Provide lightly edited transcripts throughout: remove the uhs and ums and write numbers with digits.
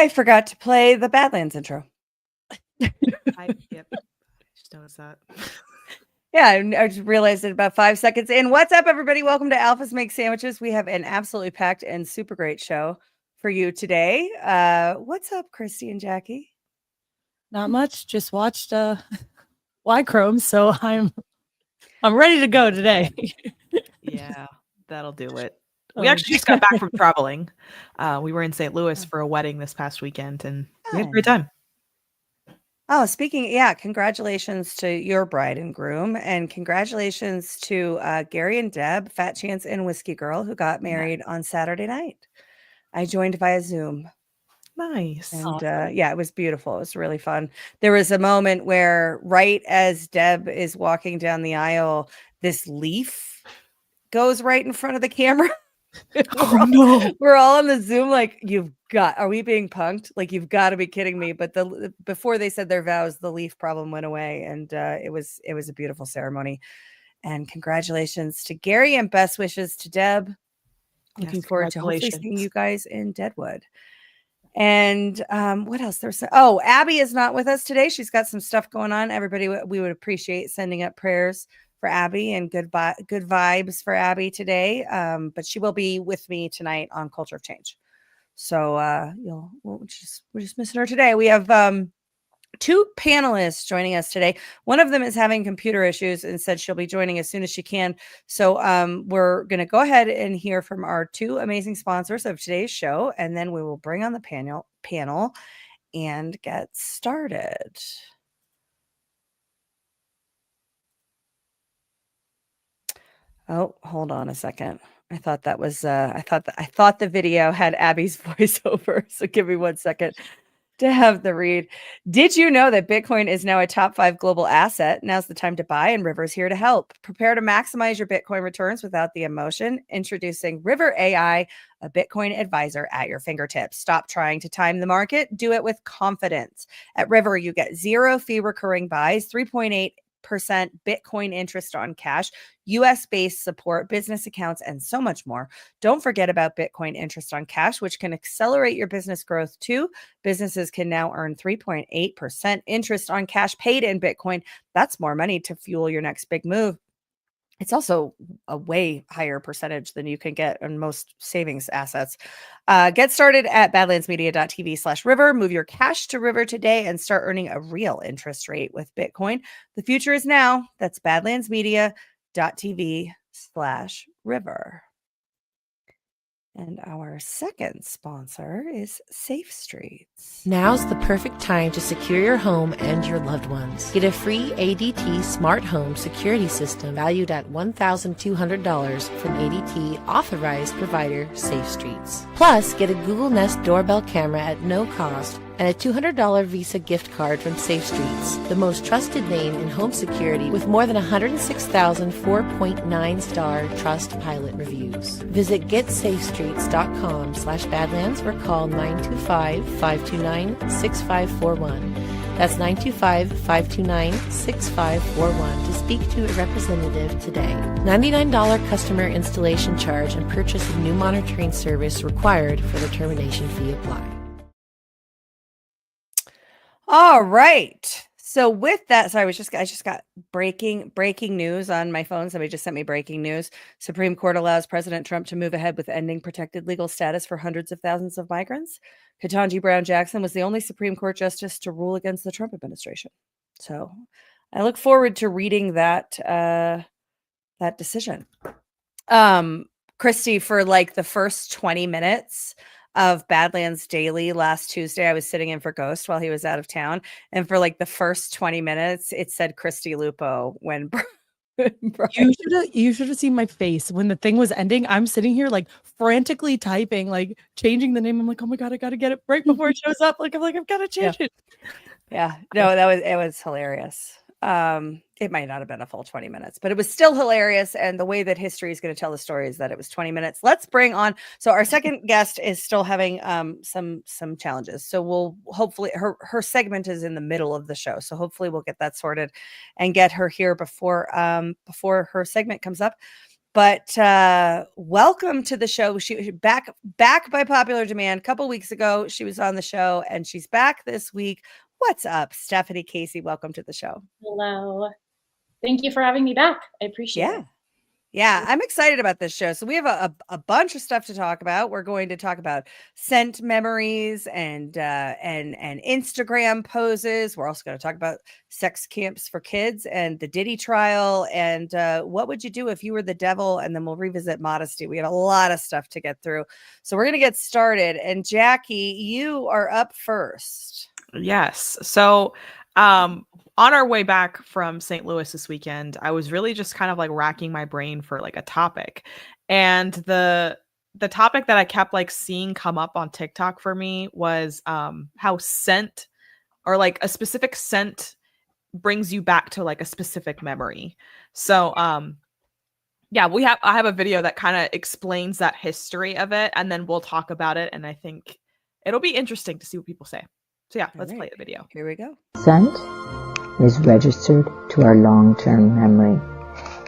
I forgot to play the Badlands intro. Yep. I just noticed that. Yeah, I just realized it about 5 seconds in. What's up, everybody? Welcome to Alphas Make Sandwiches. We have an absolutely packed and super great show for you today. What's up, Christy and Jackie? Not much. Just watched Y-Chrome, so I'm ready to go today. Yeah, that'll do it. We actually just got back from traveling. We were in St. Louis for a wedding this past weekend, and we had a great time. Oh, congratulations to your bride and groom, and congratulations to Gary and Deb, Fat Chance and Whiskey Girl, who got married on Saturday night. I joined via Zoom. Nice. And yeah, it was beautiful. It was really fun. There was a moment where right as Deb is walking down the aisle, this leaf goes right in front of the camera. Oh no. We're all on the Zoom like, are we being punked? Like, you've got to be kidding me. But before they said their vows, the leaf problem went away, and it was a beautiful ceremony. And congratulations to Gary and best wishes to Deb. Looking forward to hopefully seeing you guys in Deadwood. And what else? Abby is not with us today. She's got some stuff going on. Everybody, we would appreciate sending up prayers for Abby and good vibes for Abby today. But she will be with me tonight on Culture of Change. So we're just missing her today. We have two panelists joining us today. One of them is having computer issues and said she'll be joining as soon as she can. So we're going to go ahead and hear from our two amazing sponsors of today's show, and then we will bring on the panel and get started. Oh, hold on a second. I thought that was I thought the video had Abby's voiceover. So give me 1 second to have the read. Did you know that Bitcoin is now a top 5 global asset? Now's the time to buy, and River's here to help. Prepare to maximize your Bitcoin returns without the emotion. Introducing River AI, a Bitcoin advisor at your fingertips. Stop trying to time the market. Do it with confidence. At River, you get 0 fee recurring buys, 3.8% Bitcoin interest on cash, US-based support, business accounts, and so much more. Don't forget about Bitcoin interest on cash, which can accelerate your business growth too. Businesses can now earn 3.8% interest on cash paid in Bitcoin. That's more money to fuel your next big move. It's also a way higher percentage than you can get on most savings assets. Get started at badlandsmedia.tv/river. Move your cash to River today and start earning a real interest rate with Bitcoin. The future is now. That's badlandsmedia.tv/river. And our second sponsor is Safe Streets. Now's the perfect time to secure your home and your loved ones. Get a free ADT Smart Home Security System valued at $1,200 from ADT authorized provider Safe Streets. Plus, get a Google Nest doorbell camera at no cost and a $200 Visa gift card from Safe Streets, the most trusted name in home security with more than 106,000 4.9-star Trustpilot reviews. Visit getsafestreets.com/badlands or call 925-529-6541. That's 925-529-6541 to speak to a representative today. $99 customer installation charge and purchase of new monitoring service required for the termination fee apply. All right. So with that, sorry, I just got breaking news on my phone. Somebody just sent me breaking news. Supreme Court allows President Trump to move ahead with ending protected legal status for hundreds of thousands of migrants. Ketanji Brown Jackson was the only Supreme Court justice to rule against the Trump administration. So I look forward to reading that decision. Christy, for like the first 20 minutes of Badlands Daily last Tuesday, I was sitting in for Ghost while he was out of town, and for like the first 20 minutes it said Christy Lupo when you should have seen my face when the thing was ending. I'm sitting here like frantically typing, like changing the name. I'm like, oh my god, I gotta get it right before it shows up. I've got to change it. Yeah, no, it was hilarious. It might not have been a full 20 minutes, but it was still hilarious. And the way that history is going to tell the story is that it was 20 minutes. Let's bring on. So our second guest is still having some challenges. So we'll hopefully her segment is in the middle of the show. So hopefully we'll get that sorted and get her here before her segment comes up. But welcome to the show. She back by popular demand. A couple weeks ago, she was on the show, and she's back this week. What's up, Stephanie Casey? Welcome to the show. Hello. Thank you for having me back. I appreciate it. Yeah, I'm excited about this show. So we have a bunch of stuff to talk about. We're going to talk about scent memories and Instagram poses. We're also going to talk about sex camps for kids and the Diddy trial and what would you do if you were the devil? And then we'll revisit modesty. We have a lot of stuff to get through. So we're going to get started. And Jackie, you are up first. Yes. So on our way back from St. Louis this weekend, I was really just kind of like racking my brain for like a topic. And the topic that I kept like seeing come up on TikTok for me was how scent or like a specific scent brings you back to like a specific memory. So yeah, I have a video that kind of explains that history of it, and then we'll talk about it. And I think it'll be interesting to see what people say. So yeah, let's play the video. Here we go. Scent is registered to our long-term memory,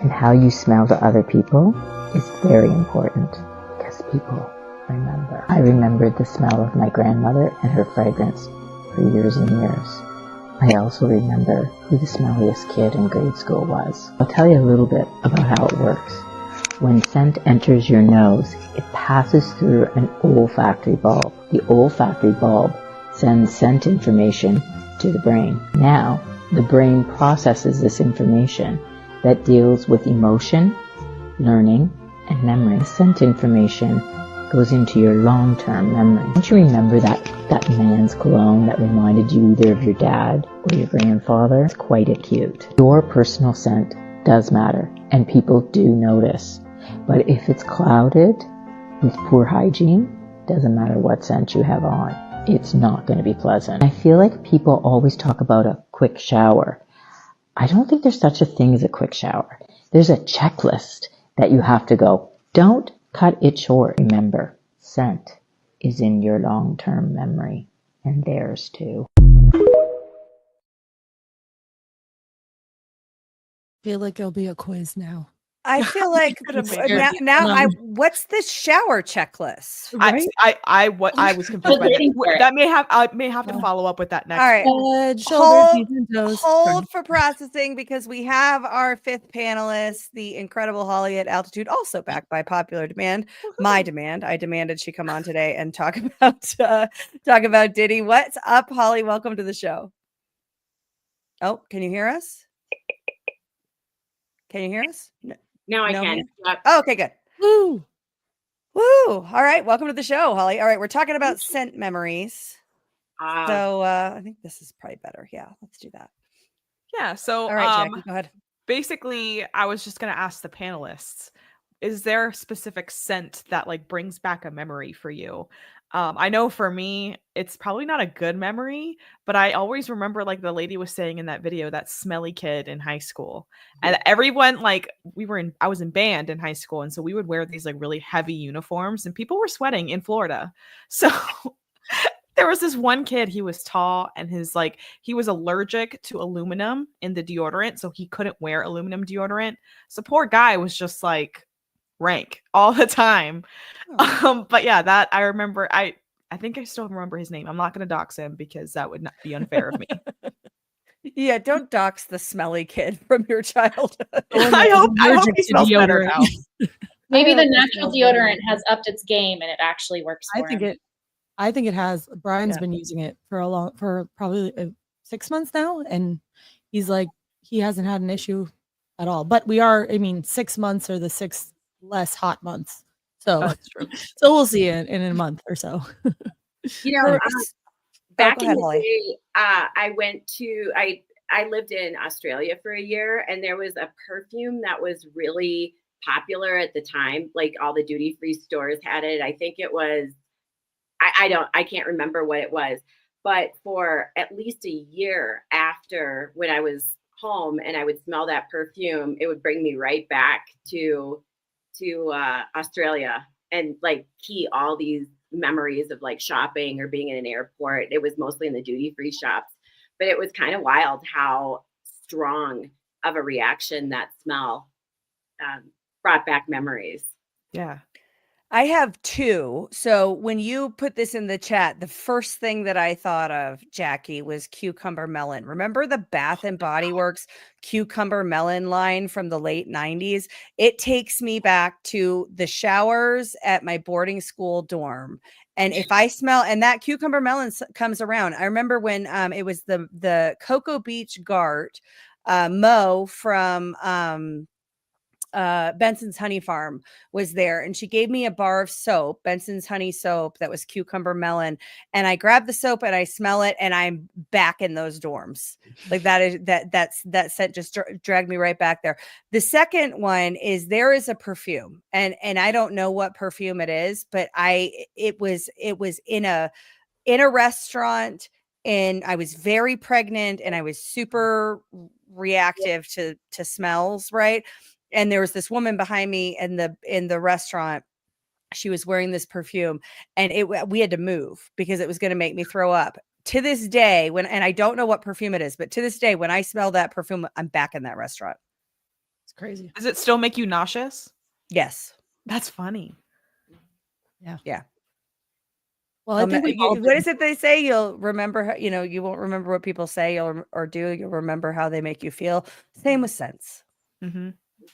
and how you smell to other people is very important because people remember. I remembered the smell of my grandmother and her fragrance for years and years. I also remember who the smelliest kid in grade school was. I'll tell you a little bit about how it works. When scent enters your nose, it passes through an olfactory bulb. The olfactory bulb sends scent information to the brain. Now, the brain processes this information that deals with emotion, learning, and memory. The scent information goes into your long-term memory. Don't you remember that man's cologne that reminded you either of your dad or your grandfather? It's quite acute. Your personal scent does matter, and people do notice. But if it's clouded with poor hygiene, doesn't matter what scent you have on, it's not going to be pleasant. I feel like people always talk about a quick shower. I don't think there's such a thing as a quick shower. There's a checklist that you have to go. Don't cut it short. Remember, scent is in your long-term memory, and theirs too. Feel like it'll be a quiz now. I feel like what's this shower checklist? Right? I was confused by that. I may have to follow up with that next. All right. Head, shoulders, knees, and toes. Hold for processing because we have our fifth panelist, the incredible Holly at Altitude, also back by popular demand. My demand. I demanded she come on today and talk about Diddy. What's up, Holly? Welcome to the show. Oh, can you hear us? Can you hear us? Now I can. Yep. Oh, okay, good. Woo! Woo! All right, welcome to the show, Holly. All right, we're talking about scent memories. Ah. So I think this is probably better. Yeah, let's do that. Yeah. So All right, Jackie, go ahead. basically, I was just gonna ask the panelists: is there a specific scent that like brings back a memory for you? I know for me, it's probably not a good memory, but I always remember like the lady was saying in that video, that smelly kid in high school. And everyone like I was in band in high school. And so we would wear these like really heavy uniforms and people were sweating in Florida. So there was this one kid, he was tall and he was allergic to aluminum in the deodorant. So he couldn't wear aluminum deodorant. So poor guy was just like rank all the time. But yeah, that I remember. I think I still remember his name. I'm not going to dox him because that would not be unfair of me. Yeah, don't dox the smelly kid from your childhood. I hope he smells better now. Maybe the natural deodorant has upped its game and it actually works for him. I think it has. Brian's been using it for probably 6 months now, and he's like he hasn't had an issue at all. But 6 months are the 6 less hot months. So that's true. So we'll see in a month or so. Back in the day, I lived in Australia for a year, and there was a perfume that was really popular at the time. Like all the duty-free stores had it. I think it was, I can't remember what it was, but for at least a year after when I was home and I would smell that perfume, it would bring me right back to Australia and like key all these memories of like shopping or being in an airport. It was mostly in the duty-free shops, but it was kind of wild how strong of a reaction that smell brought back memories. Yeah. I have two. So when you put this in the chat, the first thing that I thought of, Jackie, was cucumber melon. Remember the Bath and Body Works cucumber melon line from the late 90s? It takes me back to the showers at my boarding school dorm. And if I smell, and that cucumber melon comes around. I remember when it was the Cocoa Beach Gart, Mo from Benson's Honey Farm was there, and she gave me a bar of soap, Benson's Honey soap, that was cucumber melon, and I grabbed the soap and I smell it, and I'm back in those dorms. Like that scent just dragged me right back there. The second one is there is a perfume, and I don't know what perfume it is, but it was in a restaurant, and I was very pregnant, and I was super reactive to smells, right? And there was this woman behind me in the restaurant. She was wearing this perfume, and we had to move because it was going to make me throw up. To this day, and I don't know what perfume it is, but to this day, when I smell that perfume, I'm back in that restaurant. It's crazy. Does it still make you nauseous? Yes. That's funny. Yeah. Well, I think what is it they say? You'll remember, how, you won't remember what people say or do. You'll remember how they make you feel. Same with scents. Mm-hmm.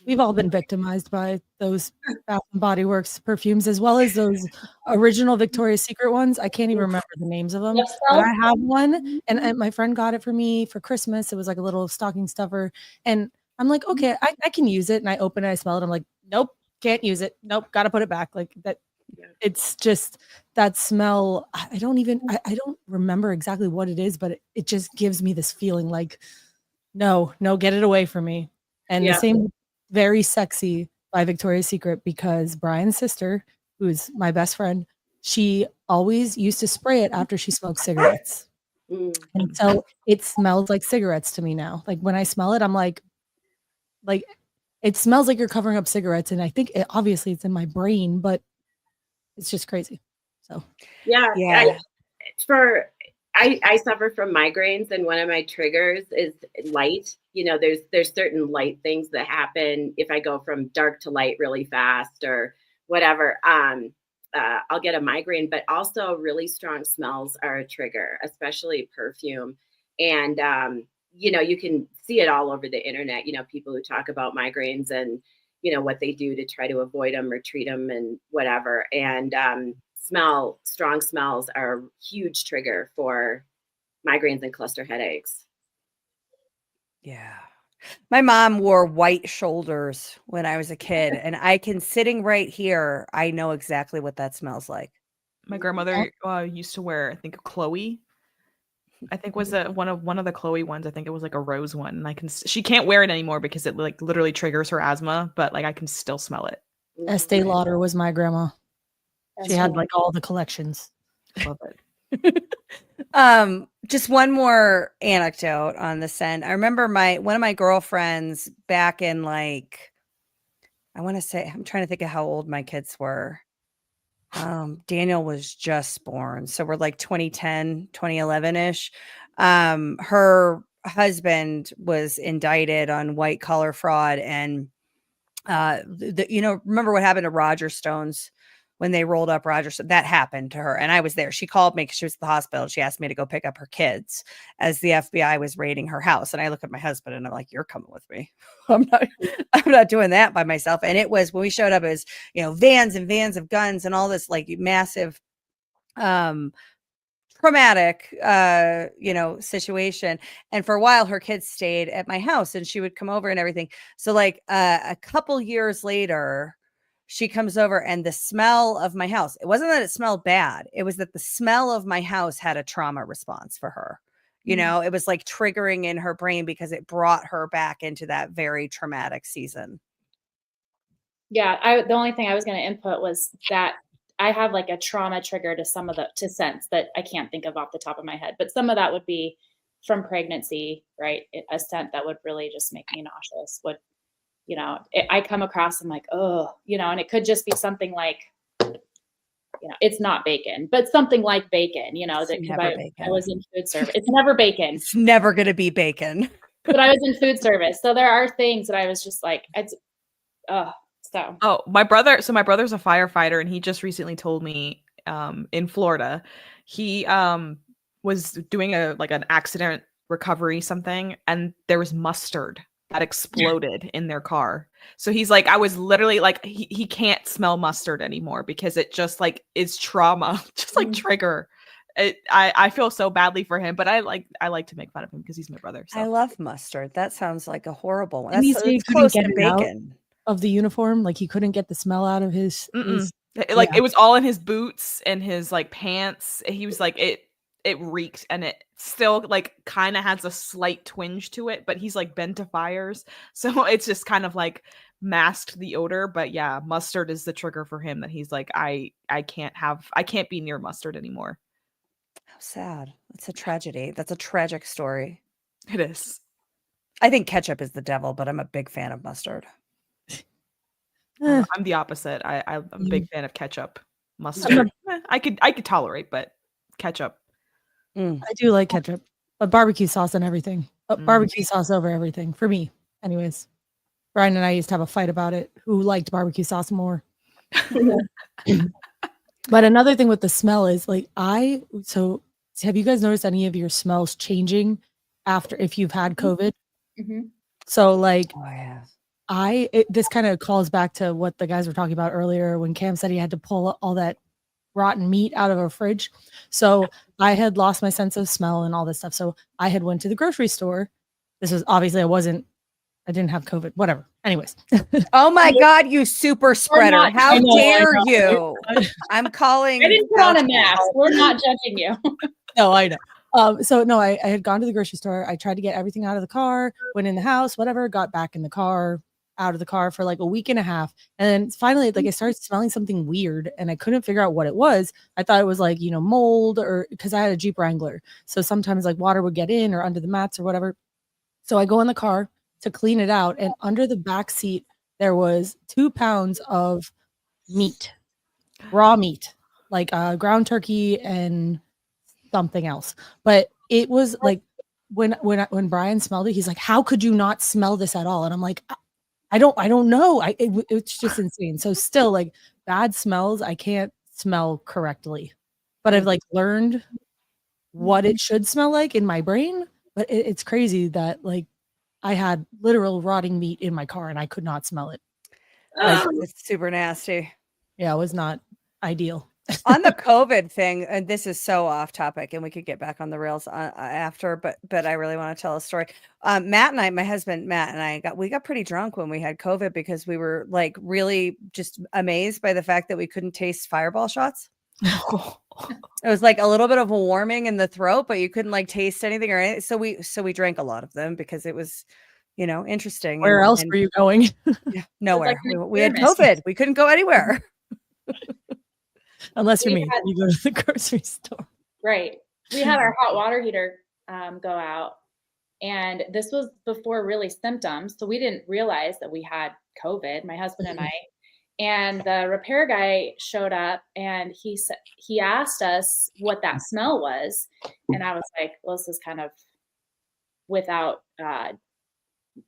we've all been victimized by those Bath and Body Works perfumes, as well as those original Victoria's Secret ones. I can't even remember the names of them. Yes, But girl. I have one, and my friend got it for me for Christmas. It was like a little stocking stuffer, and I'm like, okay, I can use it. And I open it, I smell it. I'm like, nope, can't use it. Nope, got to put it back. Like that. It's just that smell. I don't remember exactly what it is, but it just gives me this feeling like, no, get it away from me. And the same, Very Sexy by Victoria's Secret, because Brian's sister, who's my best friend, she always used to spray it after she smoked cigarettes. And so it smells like cigarettes to me now. Like when I smell it, I'm like it smells like you're covering up cigarettes. And I think obviously it's in my brain, but it's just crazy. So I suffer from migraines, and one of my triggers is light. There's certain light things that happen if I go from dark to light really fast or whatever. I'll get a migraine, but also really strong smells are a trigger, especially perfume. And you can see it all over the internet. People who talk about migraines and what they do to try to avoid them or treat them and whatever. And strong smells are a huge trigger for migraines and cluster headaches. Yeah. My mom wore white shoulders when I was a kid, and sitting right here, I know exactly what that smells like. My grandmother used to wear, I think, Chloe. I think was one of the Chloe ones. I think it was like a rose one. And she can't wear it anymore because it like literally triggers her asthma, but like I can still smell it. Estee Lauder was my grandma. She had like all the collections. Love it. Just one more anecdote on the scent. I remember one of my girlfriends back in I'm trying to think of how old my kids were. Daniel was just born. So we're like 2010, 2011-ish. Her husband was indicted on white collar fraud. And, remember what happened to Roger Stones when they rolled up Roger? That happened to her. And I was there. She called me because she was at the hospital. She asked me to go pick up her kids as the FBI was raiding her house. And I look at my husband and I'm like, you're coming with me. I'm not doing that by myself. And it was, when we showed up, it was, vans and vans of guns and all this like massive, traumatic, situation. And for a while, her kids stayed at my house and she would come over and everything. So like a couple years later, she comes over and the smell of my house, it wasn't that it smelled bad. It was that the smell of my house had a trauma response for her. It was like triggering in her brain because it brought her back into that very traumatic season. Yeah. The only thing I was going to input was that I have like a trauma trigger to to scents that I can't think of off the top of my head, but some of that would be from pregnancy, right? A scent that would really just make me nauseous I come across, I'm like, oh, and it could just be something like, it's not bacon, but something like bacon, that I was in food service. It's never bacon. It's never going to be bacon. But I was in food service. So there are things that I was just like, So Oh, my brother. So my brother's a firefighter, and he just recently told me, in Florida, he was doing an accident recovery something, and there was mustard that exploded in their car. So he's like, I was literally like, he can't smell mustard anymore because it just like is trauma, just like trigger. I feel so badly for him, but I like to make fun of him because he's my brother. So I love mustard. That sounds like a horrible one. Didn't he That's say he it's couldn't close get to it out? bacon. Of the uniform, like he couldn't get the smell out of his Like it was all in his boots and his like pants. He was like it reeked, and it still like kind of has a slight twinge to it, but he's like been to fires, so it's just kind of like masked the odor. But yeah, mustard is the trigger for him, that he's like, I can't be near mustard anymore. How sad. It's a tragedy. That's a tragic story. It is. I think ketchup is the devil, but I'm a big fan of mustard. I'm the opposite. I'm a big fan of ketchup. Mustard, I could tolerate, but ketchup. I do like ketchup, but barbecue sauce and everything. Barbecue sauce over everything for me. Anyways, Brian and I used to have a fight about it. Who liked barbecue sauce more? But another thing with the smell is like so have you guys noticed any of your smells changing after if you've had COVID? mhm. So like Oh yeah. this kind of calls back to what the guys were talking about earlier when Cam said he had to pull all that rotten meat out of a fridge. So I had lost my sense of smell and all this stuff. So I had went to the grocery store. This was obviously I didn't have COVID, whatever. Anyways. Oh my God, you super spreader. not- How I know, I dare know. you? I'm calling. I didn't put on a out- mask. We're not judging you. No, I know. So no, I had gone to the grocery store. I tried to get everything out of the car, went in the house, whatever, got back in the car, out of the car for like a week and a half. And then finally, like I started smelling something weird and I couldn't figure out what it was. I thought it was like, mold, or because I had a Jeep Wrangler. So sometimes like water would get in or under the mats or whatever. So I go in the car to clean it out. And under the back seat, there was 2 pounds of meat, raw meat, like ground turkey and something else. But it was like when Brian smelled it, he's like, how could you not smell this at all? And I'm like, I don't know. It's just insane. So still like bad smells, I can't smell correctly, but I've like learned what it should smell like in my brain. But it's crazy that like I had literal rotting meat in my car and I could not smell it. It's super nasty. Yeah, it was not ideal. On the COVID thing, and this is so off topic, and we could get back on the rails after, but I really want to tell a story. Matt and I, my husband Matt and I we got pretty drunk when we had COVID because we were like really just amazed by the fact that we couldn't taste fireball shots. It was like a little bit of a warming in the throat, but you couldn't like taste anything or anything. So we drank a lot of them because it was, interesting. Where else were you going? Yeah, nowhere. like We had experiment. COVID. We couldn't go anywhere. Unless you're We me, had- you go to the grocery store. Right. We had our hot water heater go out, and this was before really symptoms. So we didn't realize that we had COVID, my husband and I. And the repair guy showed up and he asked us what that smell was. And I was like, well, this is kind of without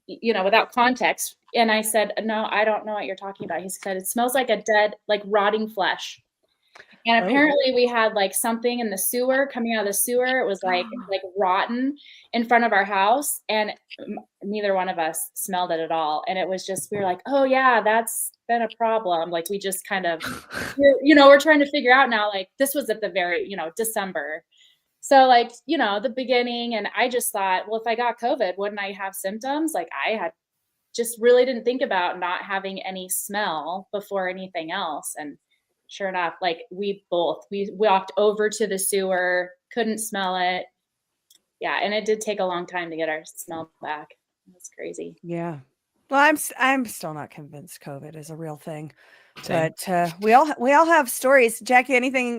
without context. And I said, no, I don't know what you're talking about. He said, it smells like a dead, like rotting flesh. And apparently we had like something in the sewer coming out of the sewer. It was like rotten in front of our house, and neither one of us smelled it at all. And it was just, we were like, oh yeah, that's been a problem. Like we just kind of, we're trying to figure out now, like this was at the very, December. So like, the beginning, and I just thought, well, if I got COVID, wouldn't I have symptoms? Like I had just really didn't think about not having any smell before anything else. And sure enough, like we walked over to the sewer, couldn't smell it. Yeah. And it did take a long time to get our smell back. That's crazy. Yeah. Well, I'm still not convinced COVID is a real thing. Same. But we all have stories. Jackie, anything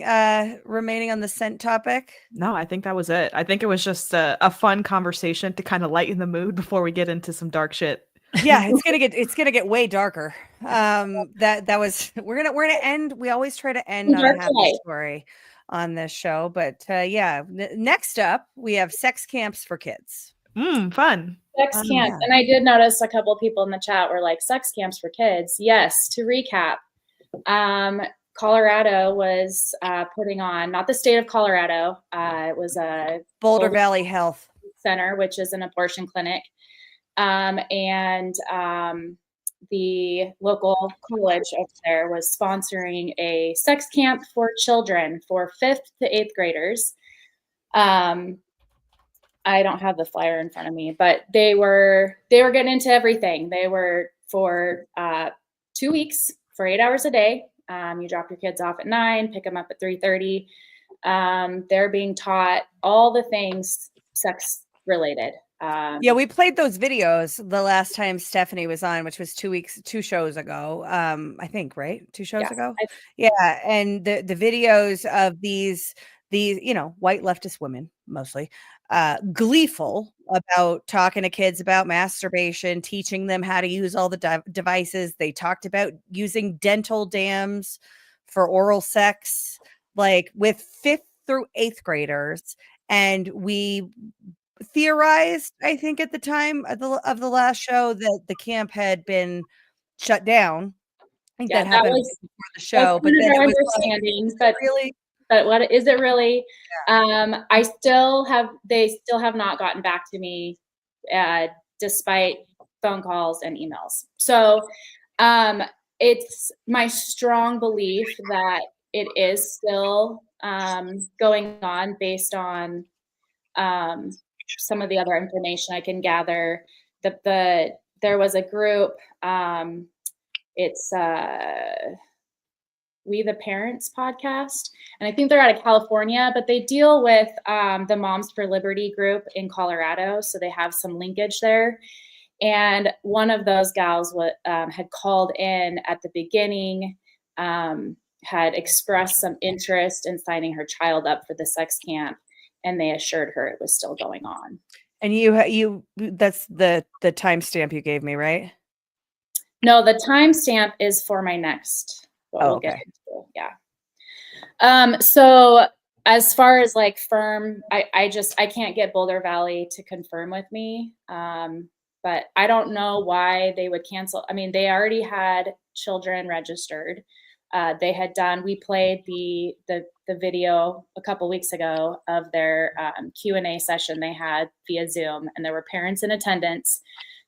remaining on the scent topic? No, I think that was it. I think it was just a fun conversation to kind of lighten the mood before we get into some dark shit. Yeah, it's gonna get way darker. That was we're gonna end. We always try to end on a happy story on this show, but next up we have sex camps for kids. Fun. Sex Oh, camps. yeah. And I did notice a couple people in the chat were like, sex camps for kids. Yes, to recap, Colorado was putting on, not the state of Colorado, it was a Boulder Valley Health. Center, which is an abortion clinic. The local college up there was sponsoring a sex camp for children for 5th to 8th graders. I don't have the flyer in front of me, but they were getting into everything. They were for 2 weeks for 8 hours a day. You drop your kids off at 9, pick them up at 3:30. They're being taught all the things sex related. Yeah, we played those videos the last time Stephanie was on, which was 2 shows ago. I think, right? 2 shows ago. Yeah, and the videos of these white leftist women mostly gleeful about talking to kids about masturbation, teaching them how to use all the devices. They talked about using dental dams for oral sex, like with 5th through 8th graders. And we theorized, I think at the time of the last show, that the camp had been shut down. I think that happened before the show, but then it was understanding. like, really? But what is it really? Yeah. They still have not gotten back to me, despite phone calls and emails. So it's my strong belief that it is still going on based on some of the other information I can gather. There was a group, it's We the Parents podcast, and I think they're out of California, but they deal with the Moms for Liberty group in Colorado, so they have some linkage there. And one of those gals had called in at the beginning, had expressed some interest in signing her child up for the sex camp, and they assured her it was still going on. And you that's the timestamp you gave me, right? No, the timestamp is for my next. Okay. Yeah. So as far as like firm, I can't get Boulder Valley to confirm with me. But I don't know why they would cancel. I mean, they already had children registered. We played the video a couple weeks ago of their Q&A session they had via Zoom, and there were parents in attendance.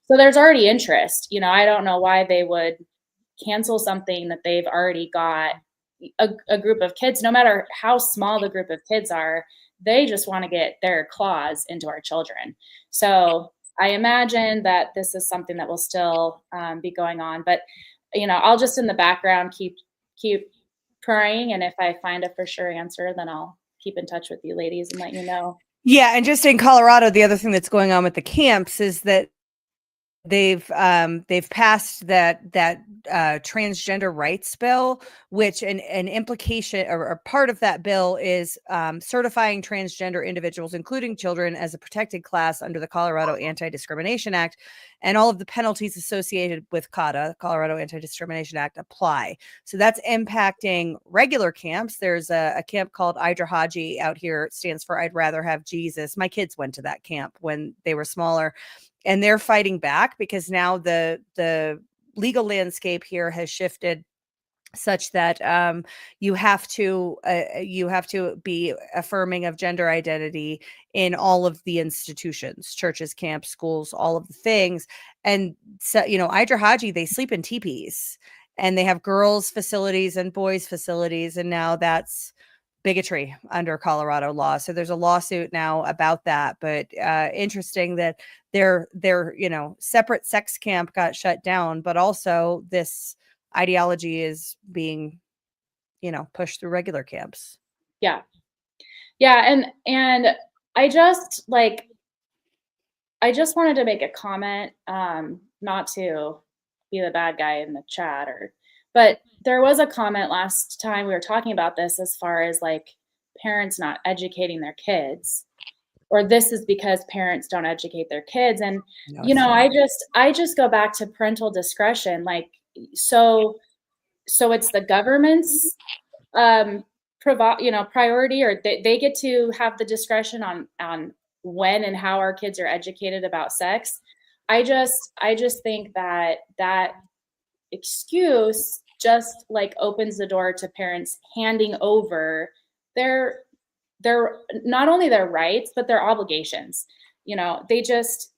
So there's already interest. I don't know why they would cancel something that they've already got a group of kids, no matter how small the group of kids are, they just want to get their claws into our children. So I imagine that this is something that will still be going on, but I'll just in the background keep praying, and if I find a for sure answer, then I'll keep in touch with you ladies and let you know. Yeah, and just in Colorado, the other thing that's going on with the camps is that they've passed that transgender rights bill, which an implication or part of that bill is certifying transgender individuals, including children, as a protected class under the Colorado Anti-Discrimination Act, and all of the penalties associated with CADA, Colorado Anti-Discrimination Act, apply. So that's impacting regular camps. There's a camp called Idrahaji out here. It stands for I'd Rather Have Jesus. My kids went to that camp when they were smaller. And they're fighting back because now the legal landscape here has shifted such that you have to be affirming of gender identity in all of the institutions, churches, camps, schools, all of the things. And so, Idrahaji, they sleep in teepees, and they have girls' facilities and boys' facilities, and now that's bigotry under Colorado law. So there's a lawsuit now about that. But interesting that their separate sex camp got shut down, but also this ideology is being pushed through regular camps. Yeah and I just wanted to make a comment, not to be the bad guy in the chat, but there was a comment last time we were talking about this, as far as like parents not educating their kids, or this is because parents don't educate their kids. And I just go back to parental discretion. Like, so it's the government's priority, or they get to have the discretion on when and how our kids are educated about sex. I just think that excuse just like opens the door to parents handing over their not only their rights but their obligations. You know, it's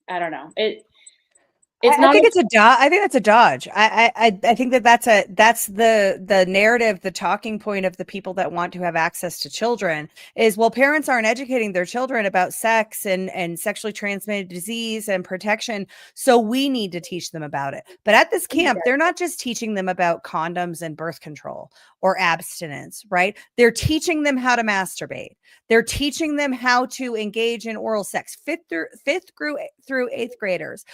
I don't know. It's I not think it's a I think that's a dodge. I think that's the narrative, the talking point of the people that want to have access to children is, well, parents aren't educating their children about sex and sexually transmitted disease and protection, so we need to teach them about it. But at this camp, they're not just teaching them about condoms and birth control or abstinence, right? They're teaching them how to masturbate. They're teaching them how to engage in oral sex. Fifth through eighth graders.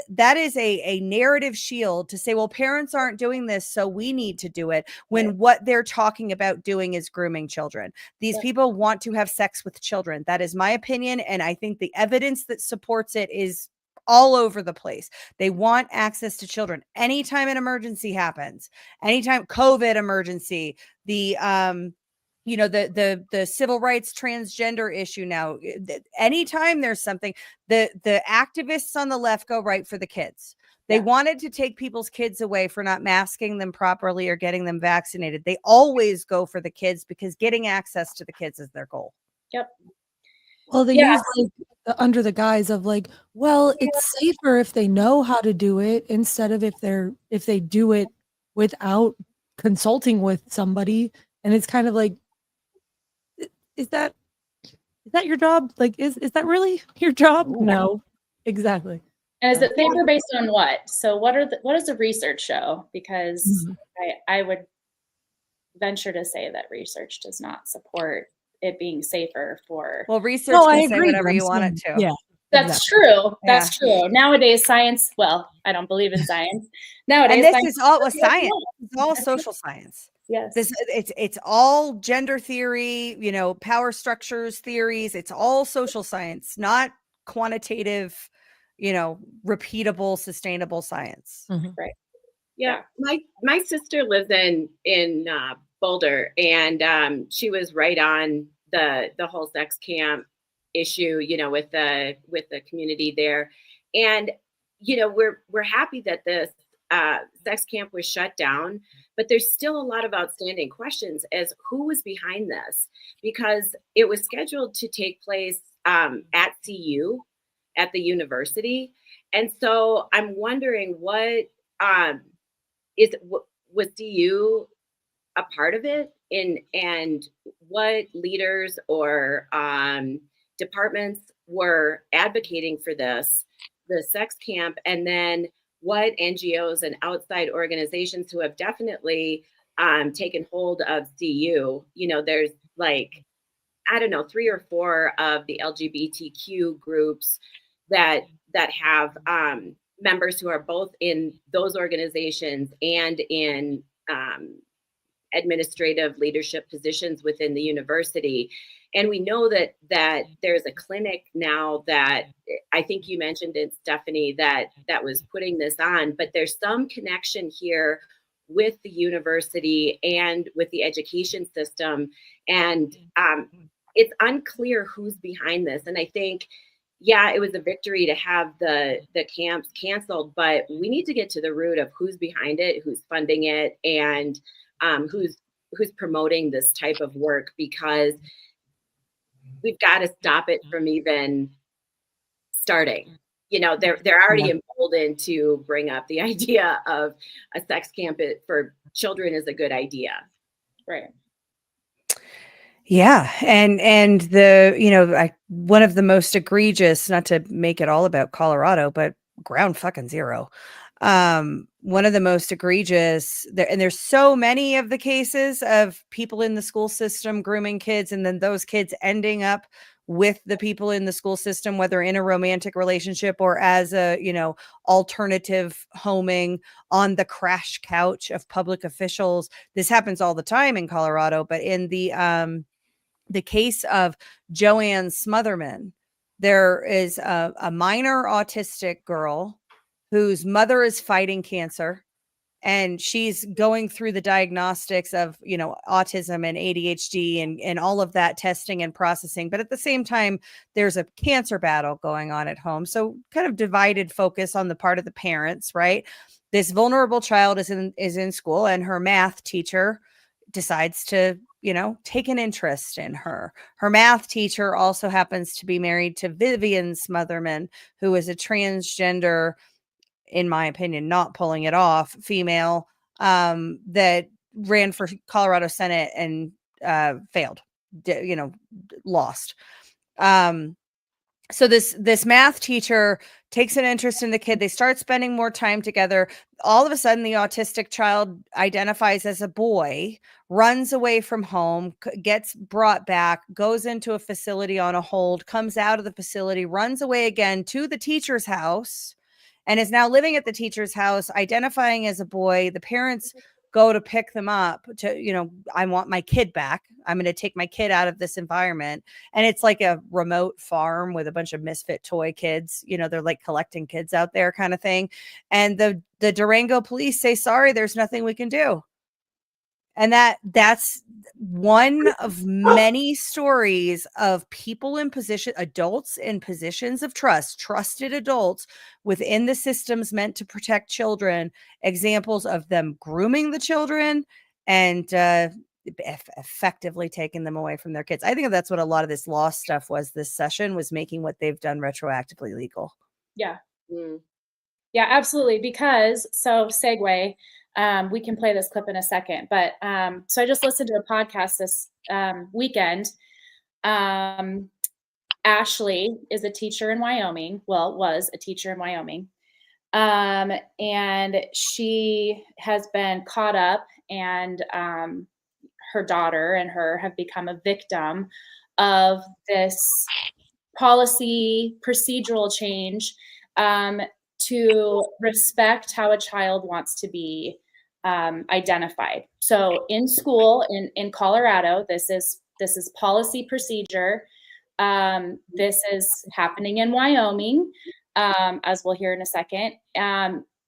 That is a narrative shield to say, well, parents aren't doing this, so we need to do it, when what they're talking about doing is grooming children. These people want to have sex with children. That is my opinion. And I think the evidence that supports it is all over the place. They want access to children. Anytime an emergency happens, anytime COVID emergency, the civil rights transgender issue now, anytime there's something, the activists on the left go right for the kids. They wanted to take people's kids away for not masking them properly or getting them vaccinated. They always go for the kids because getting access to the kids is their goal. Yep. Well, they use like under the guise of like, well, it's safer if they know how to do it instead of if they do it without consulting with somebody. And it's kind of like, is that your job? Like, is that really your job? No, exactly. And is it safer based on what? So what does the research show? Because I would venture to say that research does not support it being safer for. Well, research can say whatever you want it to. Yeah, that's true. That's true. Nowadays, science. Well, I don't believe in science. Nowadays, and this is all science. It's all social science. Yes. It's all gender theory, power structures theories. It's all social science, not quantitative, repeatable, sustainable science. Right. Yeah. My sister lives in Boulder, and she was right on the whole sex camp issue, with the community there. And, we're happy that this sex camp was shut down, but there's still a lot of outstanding questions as who was behind this, because it was scheduled to take place at CU, at the university. And so I'm wondering was CU a part of it, and what leaders or departments were advocating for the sex camp, and then what NGOs and outside organizations who have definitely taken hold of CU. There's like, I don't know, 3 or 4 of the LGBTQ groups that have members who are both in those organizations and in administrative leadership positions within the university. And we know that there's a clinic now that I think you mentioned it, Stephanie, that was putting this on, but there's some connection here with the university and with the education system. And it's unclear who's behind this. And I think, it was a victory to have the camps canceled, but we need to get to the root of who's behind it, who's funding it, and who's promoting this type of work, because we've got to stop it from even starting. They're already emboldened to bring up the idea of a sex camp for children is a good idea. Right. Yeah. And the, one of the most egregious, not to make it all about Colorado, but ground fucking zero. One of the most egregious and there's so many of the cases of people in the school system grooming kids, and then those kids ending up with the people in the school system, whether in a romantic relationship or as a, alternative homing on the crash couch of public officials. This happens all the time in Colorado, but in the case of Joanne Smotherman, there is a minor autistic girl whose mother is fighting cancer. and she's going through the diagnostics of, you know, autism and ADHD and all of that testing and processing. But at the same time, there's a cancer battle going on at home. So kind of divided focus on the part of the parents, right? This vulnerable child is in school, and her math teacher decides to, you know, take an interest in her. Her math teacher also happens to be married to Vivian Smotherman, who is a transgender, in my opinion, not pulling it off, female, that ran for Colorado Senate and failed, you know, lost. So this math teacher takes an interest in the kid. They start spending more time together. All of a sudden, the autistic child identifies as a boy, runs away from home, gets brought back, goes into a facility on a hold, comes out of the facility, runs away again to the teacher's house, and is now living at the teacher's house, identifying as a boy. The parents go to pick them up to, you know, I want my kid back. I'm going to take my kid out of this environment. And it's like a remote farm with a bunch of misfit toy kids. You know, they're like collecting kids out there kind of thing. And the Durango police say, sorry, there's nothing we can do. And that's one of many stories of people in position, adults in positions of trust, trusted adults within the systems meant to protect children, examples of them grooming the children and effectively taking them away from their kids. I think that's what a lot of this law stuff was this session, was making what they've done retroactively legal. Yeah. Yeah, absolutely. Because, so segue, we can play this clip in a second, but so I just listened to a podcast this weekend. Ashley is a teacher in Wyoming. Well, was a teacher in Wyoming. And she has been caught up, and her daughter and her have become a victim of this policy procedural change to respect how a child wants to be identified. So in school in Colorado, this is policy procedure. This is happening in Wyoming, as we'll hear in a second.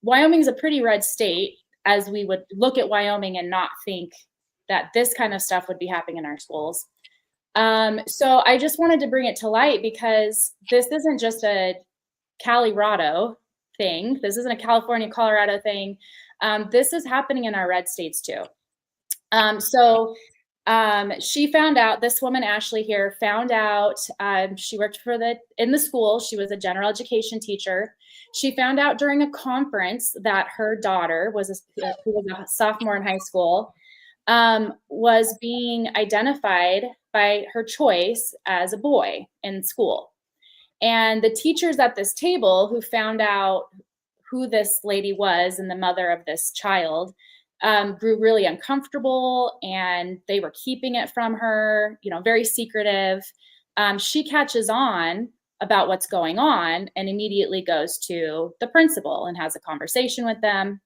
Wyoming is a pretty red state, as we would look at Wyoming and not think that this kind of stuff would be happening in our schools. So I just wanted to bring it to light, because this isn't just a Colorado thing. This isn't a California, Colorado thing. This is happening in our red states too. So she found out, this woman, Ashley here, found out, she worked in the school. She was a general education teacher. She found out during a conference that her daughter who was a sophomore in high school, was being identified by her choice as a boy in school. And the teachers at this table who found out who this lady was and the mother of this child grew really uncomfortable, and they were keeping it from her, you know, very secretive. She catches on about what's going on and immediately goes to the principal and has a conversation with them.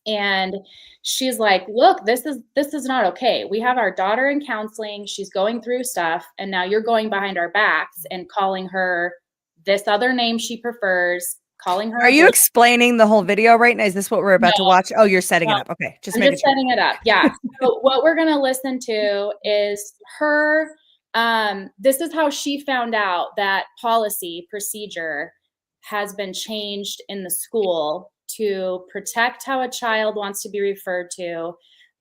And she's like, look, this is not okay. We have our daughter in counseling. She's going through stuff. And now you're going behind our backs and calling her this other name she prefers, calling her. Are you explaining the whole video right now? Is this what we're about to watch? Oh, you're setting it up. Okay. Just setting it up. Yeah. So what we're going to listen to is her. This is how she found out that policy procedure has been changed in the school to protect how a child wants to be referred to,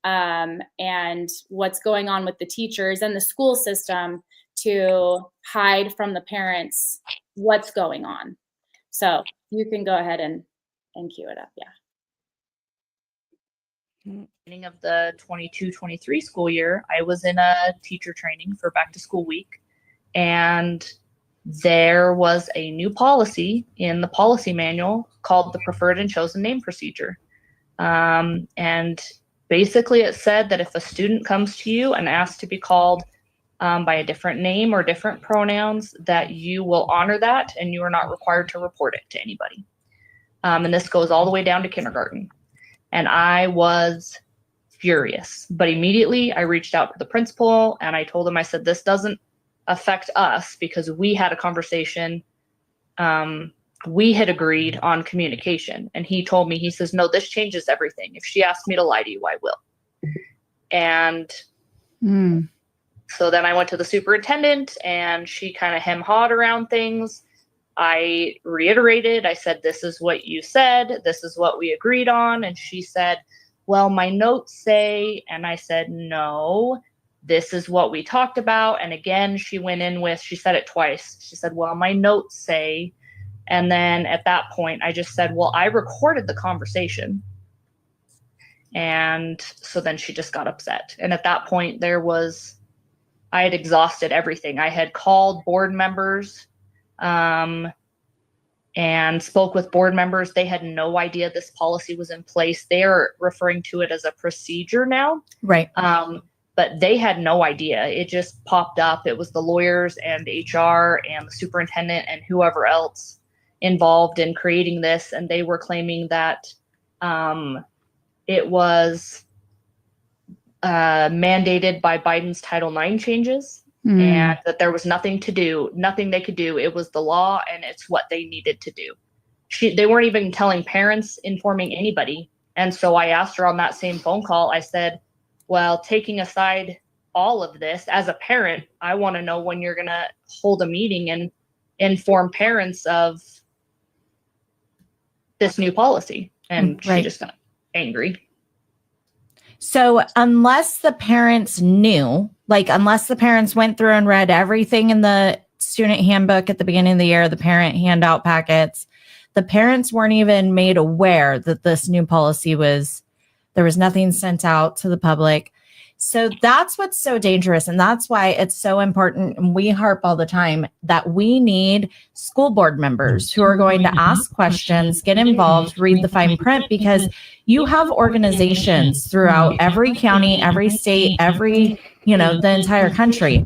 and what's going on with the teachers and the school system to hide from the parents what's going on. So you can go ahead and cue it up. Yeah. Beginning of the 22-23 school year, I was in a teacher training for back to school week, and there was a new policy in the policy manual called the preferred and chosen name procedure. And basically it said that if a student comes to you and asks to be called by a different name or different pronouns, that you will honor that and you are not required to report it to anybody. And this goes all the way down to kindergarten. And I was furious, but immediately I reached out to the principal and I told him, I said, this doesn't affect us because we had a conversation we had agreed on communication. And he told me, he says, no, this changes everything. If she asks me to lie to you, I will. And so then I went to the superintendent, and she kind of hem-hawed around things. I reiterated, I said, this is what you said, this is what we agreed on. And she said, well, my notes say, and I said, no, this is what we talked about. And again, she went in with, she said it twice. She said, well, my notes say. And then at that point, I just said, well, I recorded the conversation. And so then she just got upset. And at that point, I had exhausted everything. I had called board members and spoke with board members. They had no idea this policy was in place. They are referring to it as a procedure now. Right. But they had no idea. It just popped up. It was the lawyers and HR and the superintendent and whoever else involved in creating this. And they were claiming that it was mandated by Biden's Title IX changes. And that there was nothing they could do. It was the law, and it's what they needed to do. They weren't even telling parents, informing anybody. And so I asked her on that same phone call, I said, well, taking aside all of this, as a parent, I want to know when you're going to hold a meeting and inform parents of this new policy. And she just got angry. So unless the parents knew, unless the parents went through and read everything in the student handbook at the beginning of the year, the parent handout packets, the parents weren't even made aware that this new policy there was nothing sent out to the public. So that's what's so dangerous. And that's why it's so important. And we harp all the time that we need school board members who are going to ask questions, get involved, read the fine print, because you have organizations throughout every county, every state, the entire country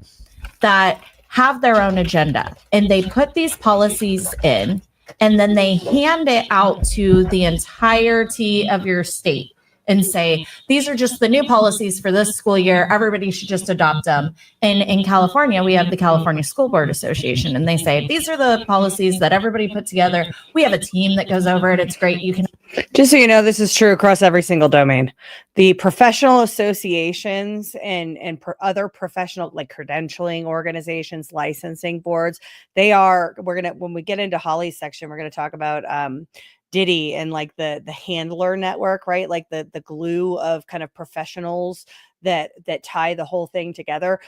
that have their own agenda, and they put these policies in, and then they hand it out to the entirety of your state and say, these are just the new policies for this school year. Everybody should just adopt them. And in California, we have the California School Board Association, and they say, these are the policies that everybody put together. We have a team that goes over it. It's great. You can. Just so you know, this is true across every single domain. The professional associations and other professional, like credentialing organizations, licensing boards, when we get into Holly's section, we're going to talk about Diddy and the handler network, right? Like the glue of kind of professionals that tie the whole thing together.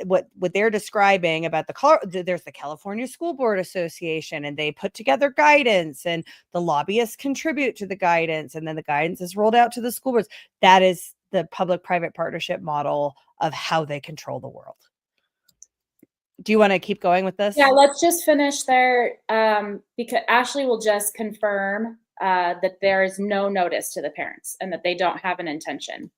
What they're describing about there's the California School Board Association, and they put together guidance, and the lobbyists contribute to the guidance, and then the guidance is rolled out to the school boards. That is the public-private partnership model of how they control the world. Do you want to keep going with this? Yeah, let's just finish there, because Ashley will just confirm that there is no notice to the parents and that they don't have an intention.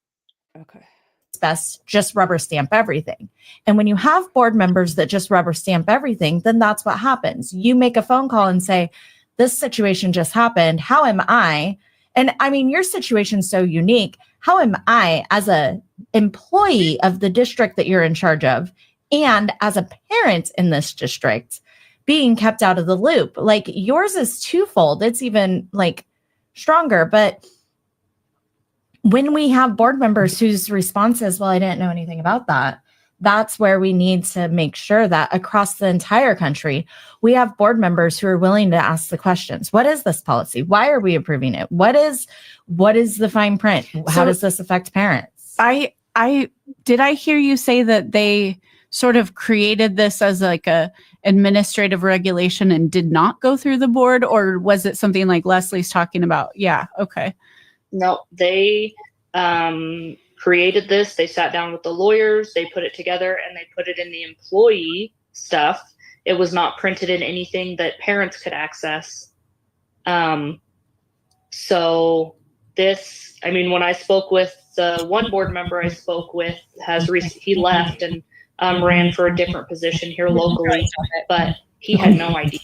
Okay. It's best just rubber stamp everything. And when you have board members that just rubber stamp everything, then that's what happens. You make a phone call and say, this situation just happened. How am I? And I mean, your situation's so unique. How am I, as a employee of the district that you're in charge of, and as a parent in this district, being kept out of the loop? Yours is twofold. It's even stronger. But when we have board members whose response is, well, I didn't know anything about that, that's where we need to make sure that across the entire country, we have board members who are willing to ask the questions. What is this policy? Why are we approving it? What is the fine print? How does this affect parents? Did I hear you say that they sort of created this as a administrative regulation and did not go through the board, or was it something like Leslie's talking about? Yeah. Okay. No, they created this. They sat down with the lawyers, they put it together, and they put it in the employee stuff. It was not printed in anything that parents could access. So this, when I spoke with the one board member I spoke with, he left and ran for a different position here locally, but he had no idea.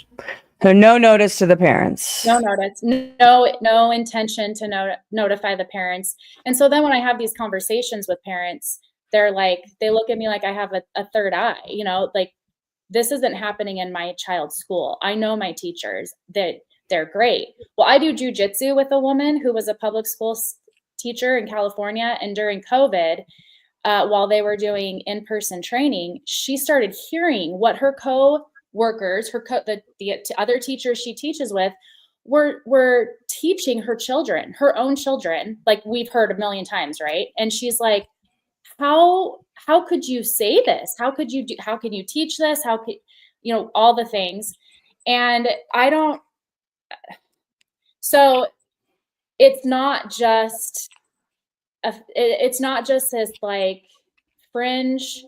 So no notice to the parents. No notice, no intention to notify the parents. And so then when I have these conversations with parents, they look at me like I have a third eye, this isn't happening in my child's school. I know my teachers, that they're great. Well, I do jujitsu with a woman who was a public school teacher in California, and during COVID, while they were doing in-person training, she started hearing what her co-workers, the other teachers she teaches with, were teaching her children, her own children, like we've heard a million times, right? And she's like, how could you say this? How can you teach this? How could, all the things. And so it's not just this like fringe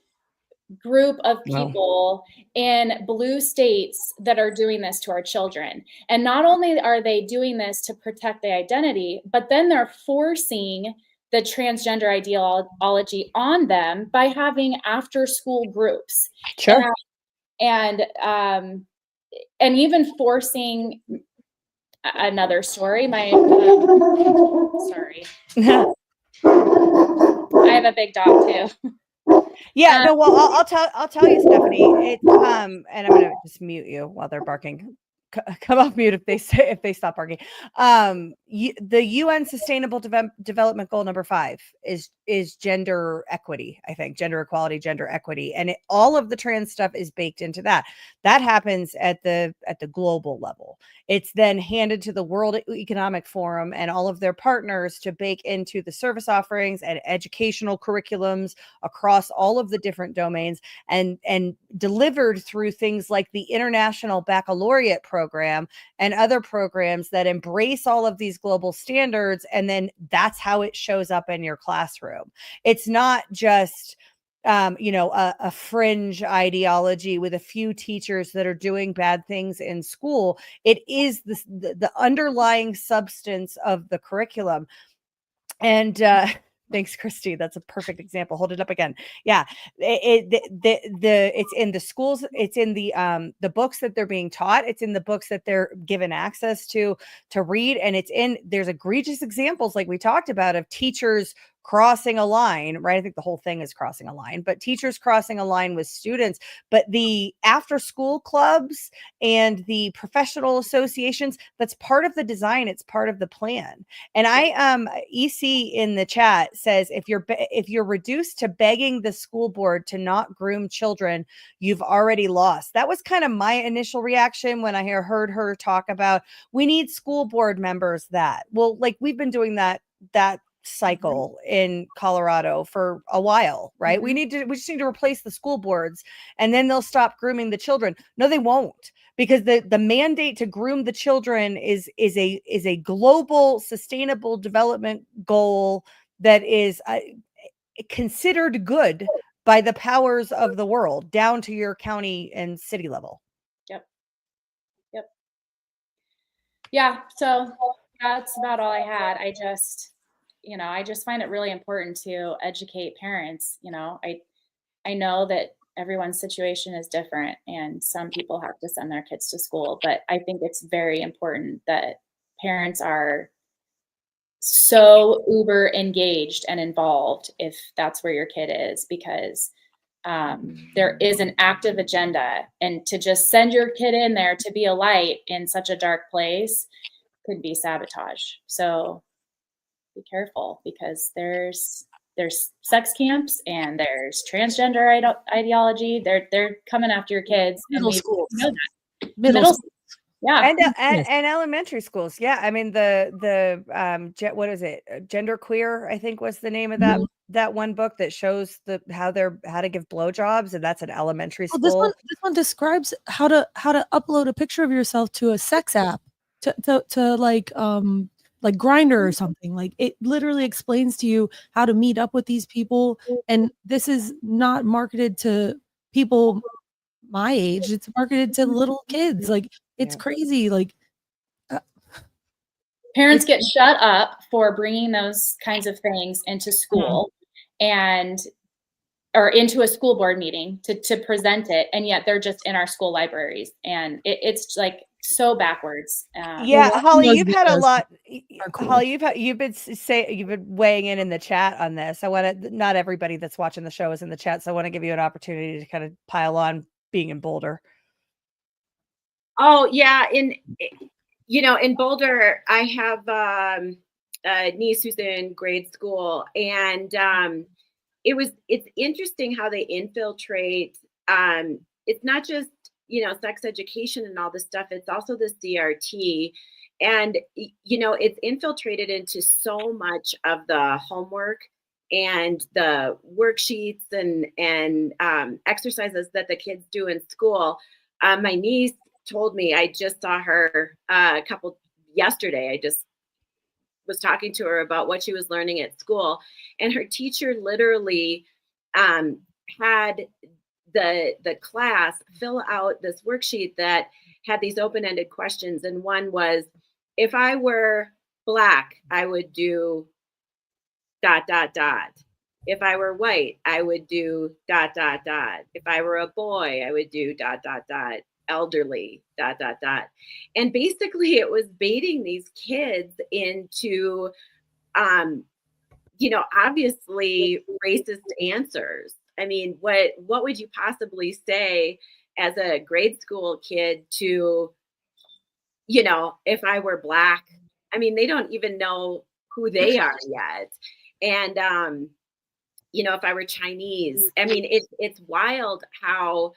group of people in blue states that are doing this to our children. And not only are they doing this to protect the identity, but then they're forcing the transgender ideology on them by having after school groups. Sure. And even forcing another story. Sorry. I have a big dog too. Yeah, no, well, I'll tell you, Stephanie. It's and I'm gonna just mute you while they're barking. Come off mute if they stop barking. The UN Sustainable Development Goal number 5 is gender equity. I think gender equality, gender equity, and all of the trans stuff is baked into that. That happens at the global level. It's then handed to the World Economic Forum and all of their partners to bake into the service offerings and educational curriculums across all of the different domains, and delivered through things like the International Baccalaureate program and other programs that embrace all of these global standards. And then that's how it shows up in your classroom. It's not just a fringe ideology with a few teachers that are doing bad things in school. It is the underlying substance of the curriculum. And thanks, Christy. That's a perfect example. Hold it up again. Yeah, it's in the schools. It's in the books that they're being taught. It's in the books that they're given access to read. And there's egregious examples, like we talked about, of teachers crossing a line, right? I think the whole thing is crossing a line, but teachers crossing a line with students. But the after school clubs and the professional associations, that's part of the design. It's part of the plan. And EC in the chat says, if you're reduced to begging the school board to not groom children, you've already lost. That was kind of my initial reaction when I heard her talk about, we need school board members well, like we've been doing that cycle in Colorado for a while, right? We just need to replace the school boards, and then they'll stop grooming the children. No, they won't, because the mandate to groom the children is a global sustainable development goal that is considered good by the powers of the world, down to your county and city level. Yep. Yeah. So that's about all I had. I just find it really important to educate parents. I know that everyone's situation is different and some people have to send their kids to school, but I think it's very important that parents are so uber engaged and involved if that's where your kid is, because there is an active agenda, and to just send your kid in there to be a light in such a dark place could be sabotage. So be careful, because there's sex camps and there's transgender ideology. They're coming after your kids. Middle schools. Middle schools. Yeah. And elementary schools. Yeah. I mean, what is it? Genderqueer, I think was the name of that one book that shows how to give blowjobs, and that's an elementary school. This one describes how to upload a picture of yourself to a sex app to like Grindr or something. Like, it literally explains to you how to meet up with these people. And this is not marketed to people my age. It's marketed to little kids. Like, it's crazy. Like, parents get shut up for bringing those kinds of things into school or into a school board meeting to present it. And yet they're just in our school libraries. And it's like so backwards. Holly, you've had a lot. Holly, you've been weighing in the chat on this. Not everybody that's watching the show is in the chat, so I want to give you an opportunity to kind of pile on being in Boulder? Oh yeah, in Boulder, I have a niece who's in grade school, and it's interesting how they infiltrate. It's not just sex education and all this stuff. It's also the CRT, and it's infiltrated into so much of the homework and the worksheets and exercises that the kids do in school. My niece told me, I just saw her yesterday. I just was talking to her about what she was learning at school, and her teacher literally had the class fill out this worksheet that had these open-ended questions, and one was, if I were Black, I would do ... If I were white, I would do ... If I were a boy, I would do ... elderly ... And basically it was baiting these kids into obviously racist answers. I mean, what would you possibly say as a grade school kid to if I were Black? I mean, they don't even know who they are yet. And if I were Chinese, I mean, it's wild how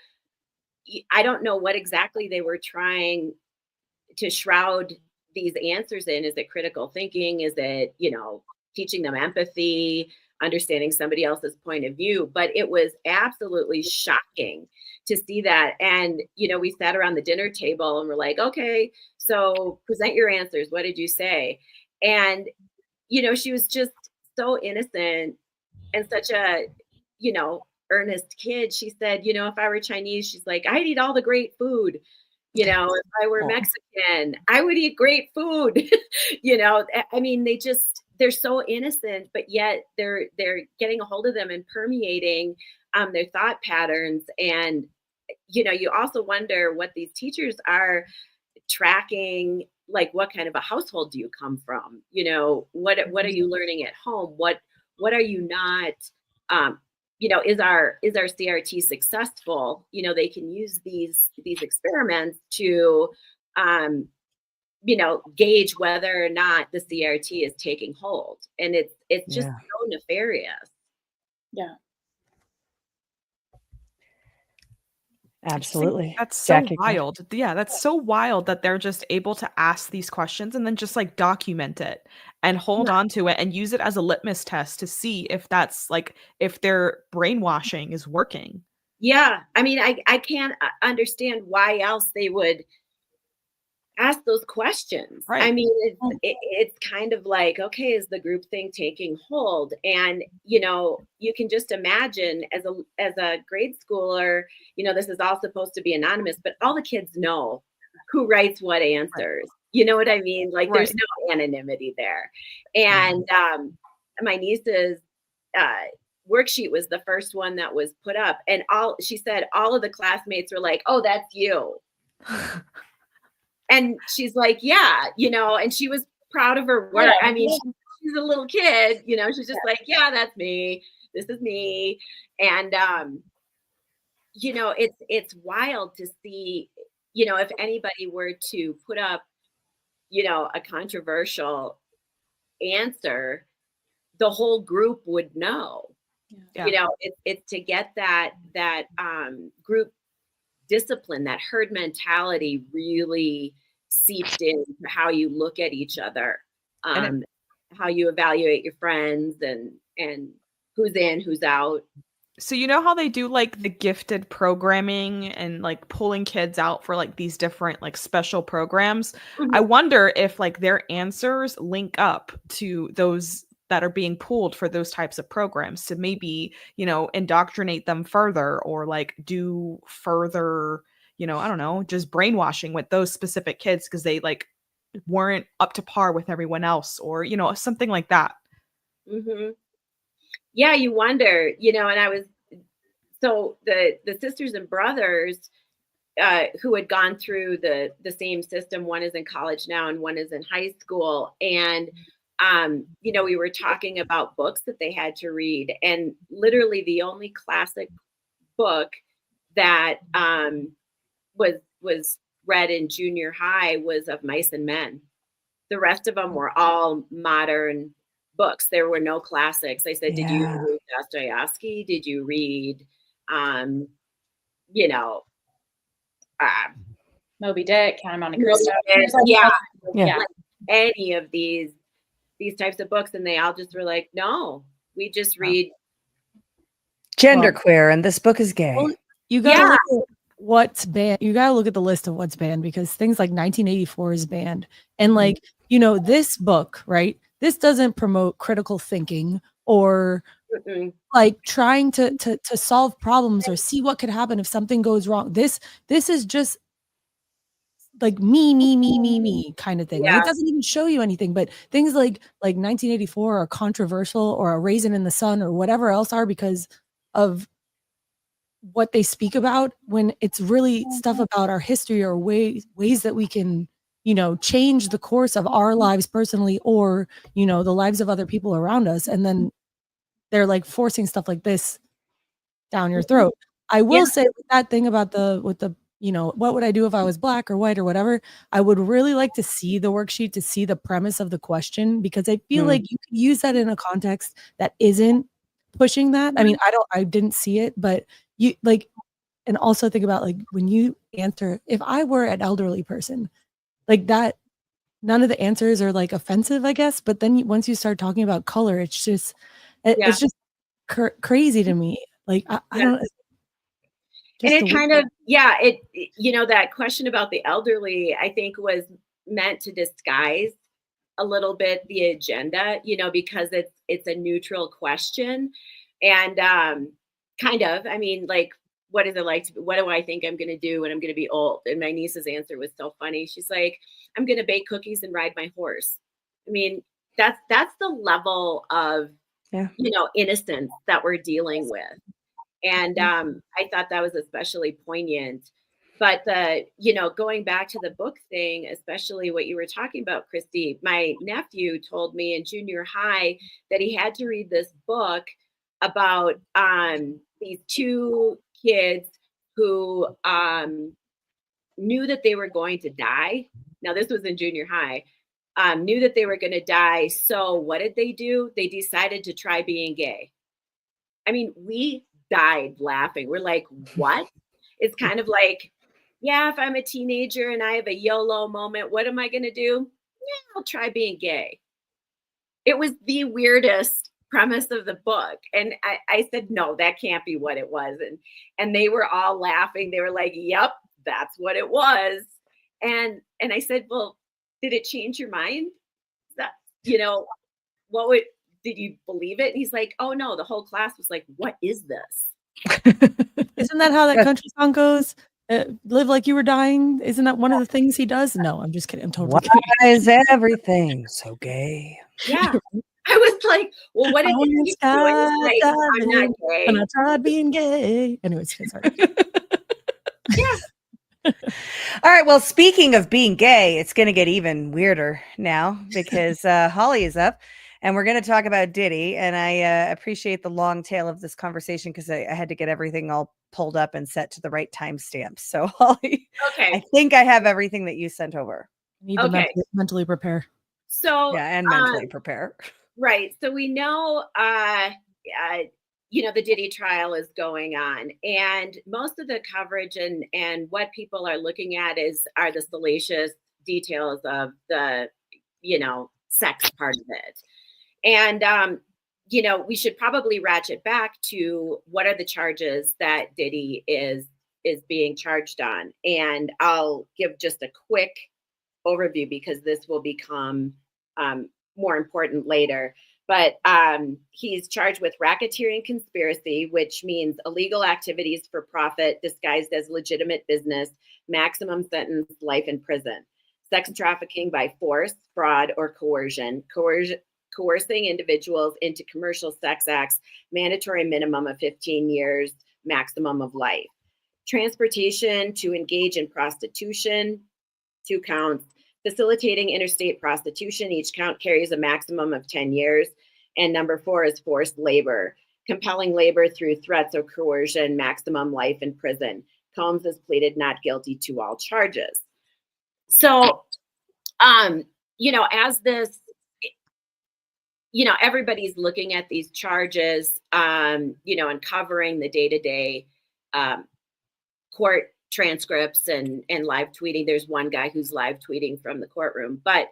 I don't know what exactly they were trying to shroud these answers in. Is it critical thinking? Is it, teaching them empathy, understanding somebody else's point of view? But it was absolutely shocking to see that. And, we sat around the dinner table and we're like, okay, so present your answers. What did you say? And, she was just so innocent and such a, earnest kid. She said, if I were Chinese, she's like, I'd eat all the great food. If I were Mexican, I would eat great food. I mean, they're so innocent, but yet they're getting a hold of them and permeating their thought patterns. And, you also wonder what these teachers are tracking, like what kind of a household do you come from? What are you learning at home? What are you not, is our CRT successful? They can use these experiments to, gauge whether or not the CRT is taking hold. And it's just so nefarious. Yeah. Absolutely. That's so Jackie, go ahead. wild. Yeah, that's so wild that they're just able to ask these questions and then just like document it and hold on to it and use it as a litmus test to see if that's like if their brainwashing is working. Yeah. I mean, I can't understand why else they would ask those questions. Right. I mean, it's kind of like, okay, is the group thing taking hold? And, you can just imagine as a grade schooler, this is all supposed to be anonymous, but all the kids know who writes what answers. Right. You know what I mean? Like there's no anonymity there. And my niece's worksheet was the first one that was put up. And she said all of the classmates were like, oh, that's you. And she's like, yeah, and she was proud of her work. I mean, she's a little kid, she's just like, yeah, that's me. This is me. And, it's wild to see, if anybody were to put up, a controversial answer, the whole group would know. Yeah. It's to get that group discipline, that herd mentality really seeped into how you look at each other, how you evaluate your friends and who's in, who's out. So how they do like the gifted programming and like pulling kids out for like these different like special programs. Mm-hmm. I wonder if like their answers link up to those that are being pulled for those types of programs to maybe, indoctrinate them further or like do further, I don't know, just brainwashing with those specific kids because they like weren't up to par with everyone else or, something like that. Mm-hmm. Yeah, you wonder, and so the sisters and brothers who had gone through the same system, one is in college now and one is in high school. And we were talking about books that they had to read, and literally the only classic book that was read in junior high was Of Mice and Men. The rest of them were all modern books. There were no classics. I said, did you Yeah. read Dostoevsky? Did you read, you know, Moby Dick, Count of Monte Cristo. yeah, Yeah. like any of these types of books? And they all just were like, no, we just read. Genderqueer, and this book is gay. Well, you gotta look at what's banned. You gotta look at the list of what's banned, because things like 1984 is banned. And like, you know, this book, right? This doesn't promote critical thinking or like trying to solve problems or see what could happen if something goes wrong. This is just like me kind of thing. Like, it doesn't even show you anything, but things like 1984 are controversial, or A Raisin in the Sun or whatever else are because of what they speak about, when it's really stuff about our history or ways that we can, you know, change the course of our lives personally, or, you know, the lives of other people around us. And then they're like forcing stuff like this down your throat. I will say that thing about with the, you know, what would I do if I was Black or white or whatever? I would really like to see the worksheet to see the premise of the question, because I feel like you could use that in a context that isn't pushing that. I mean, I didn't see it, but you like, and also think about like when you answer, if I were an elderly person, like that, none of the answers are like offensive, I guess. But then once you start talking about color, it's just, it's just crazy to me. Like, I don't. And it kind of, it, you know, that question about the elderly, I think was meant to disguise a little bit the agenda, you know, because it's a neutral question. And kind of, I mean, like, what is it like what do I think I'm going to do when I'm going to be old? And my niece's answer was so funny. She's like, I'm going to bake cookies and ride my horse. I mean, that's the level of, you know, innocence that we're dealing with. And I thought that was especially poignant. But you know, going back to the book thing, especially what you were talking about, Christy, my nephew told me in junior high that he had to read this book about these two kids who knew that they were going to die. Now, this was in junior high. Knew that they were going to die. So what did they do? They decided to try being gay. I mean, we died laughing. We're like, what? It's kind of like, if I'm a teenager and I have a YOLO moment, what am I going to do? I'll try being gay. It was the weirdest premise of the book. And I said, no, that can't be what it was. And they were all laughing. They were like, yep, that's what it was. And I said, well, did it change your mind? That, you know, did you believe it? And he's like, oh no, the whole class was like, what is this? Isn't that how that country song goes? Live like you were dying. Isn't that one of the things he does? No, I'm just kidding. I'm totally kidding. Why is everything so gay? Yeah. I was like, well, what did you do? Like, I'm not gay. And I tried being gay. Anyways, sorry. All right. Well, speaking of being gay, it's going to get even weirder now because Holly is up. And we're going to talk about Diddy. And I appreciate the long tail of this conversation because I had to get everything all pulled up and set to the right timestamps. So, Holly, I think I have everything that you sent over. You need to mentally prepare. So, and mentally prepare. Right. So we know, you know, the Diddy trial is going on. And most of the coverage and what people are looking at are the salacious details of the, you know, sex part of it. And, you know, we should probably ratchet back to what are the charges that Diddy is being charged on. And I'll give just a quick overview because this will become more important later. But he's charged with racketeering conspiracy, which means illegal activities for profit disguised as legitimate business, maximum sentence, life in prison. Sex trafficking by force, fraud, or coercion, coercing individuals into commercial sex acts, mandatory minimum of 15 years, maximum of life. Transportation to engage in prostitution, 2 counts. Facilitating interstate prostitution, each count carries a maximum of 10 years. And number 4 is forced labor. compelling labor through threats or coercion, maximum life in prison. Combs has pleaded not guilty to all charges. So, as this, everybody's looking at these charges, and covering the day-to-day court transcripts and live tweeting. There's one guy who's live tweeting from the courtroom. But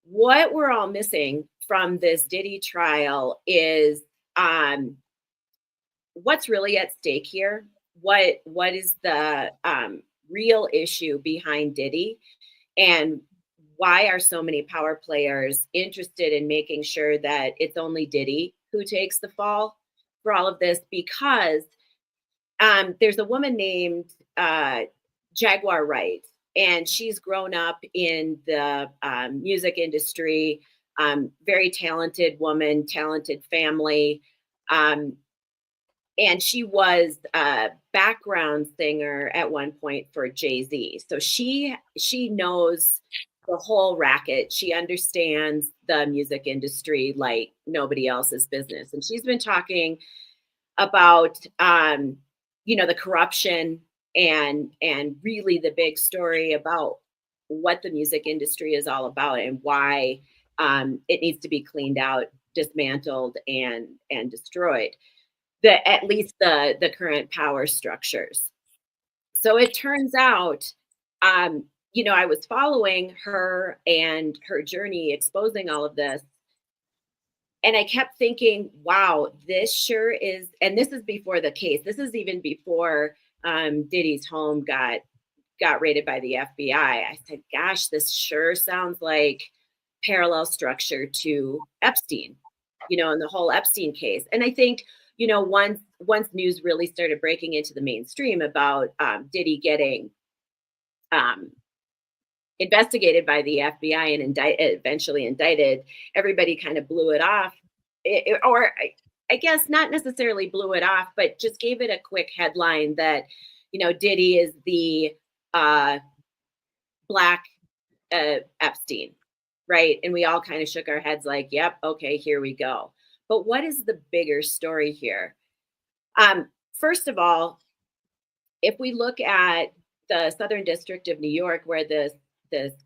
what we're all missing from this Diddy trial is what's really at stake here. What is the real issue behind Diddy, and why are so many power players interested in making sure that it's only Diddy who takes the fall for all of this? Because there's a woman named Jaguar Wright, and she's grown up in the music industry, very talented woman, talented family. And she was a background singer at one point for Jay-Z. So she knows the whole racket. She understands the music industry like nobody else's business. And she's been talking about, the corruption and really the big story about what the music industry is all about and why it needs to be cleaned out, dismantled, and destroyed. At least the current power structures. So it turns out, I was following her and her journey, exposing all of this. And I kept thinking, wow, this sure is, and this is before the case. This is even before Diddy's home got raided by the FBI. I said, gosh, this sure sounds like parallel structure to Epstein, and the whole Epstein case. And I think, once news really started breaking into the mainstream about Diddy getting investigated by the FBI and eventually indicted, everybody kind of blew it off, or I guess not necessarily blew it off, but just gave it a quick headline that, Diddy is the Black Epstein, right? And we all kind of shook our heads like, yep, okay, here we go. But what is the bigger story here? First of all, if we look at the Southern District of New York, where this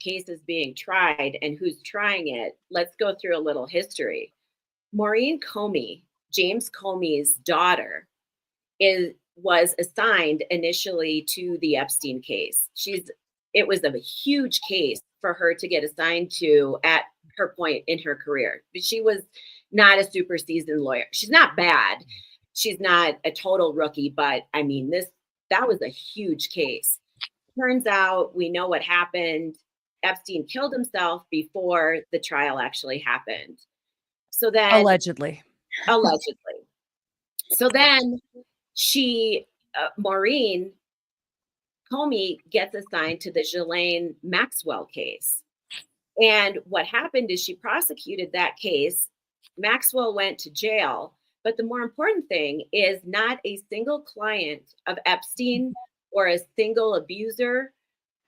case is being tried and who's trying it, let's go through a little history. Maureen Comey, James Comey's daughter, was assigned initially to the Epstein case. It was a huge case for her to get assigned to at her point in her career. But she was not a super seasoned lawyer. She's not bad. She's not a total rookie, but I mean, that was a huge case. Turns out we know what happened. Epstein killed himself before the trial actually happened. So then Allegedly. So then Maureen Comey gets assigned to the Ghislaine Maxwell case. And what happened is she prosecuted that case. Maxwell went to jail. But the more important thing is not a single client of Epstein or a single abuser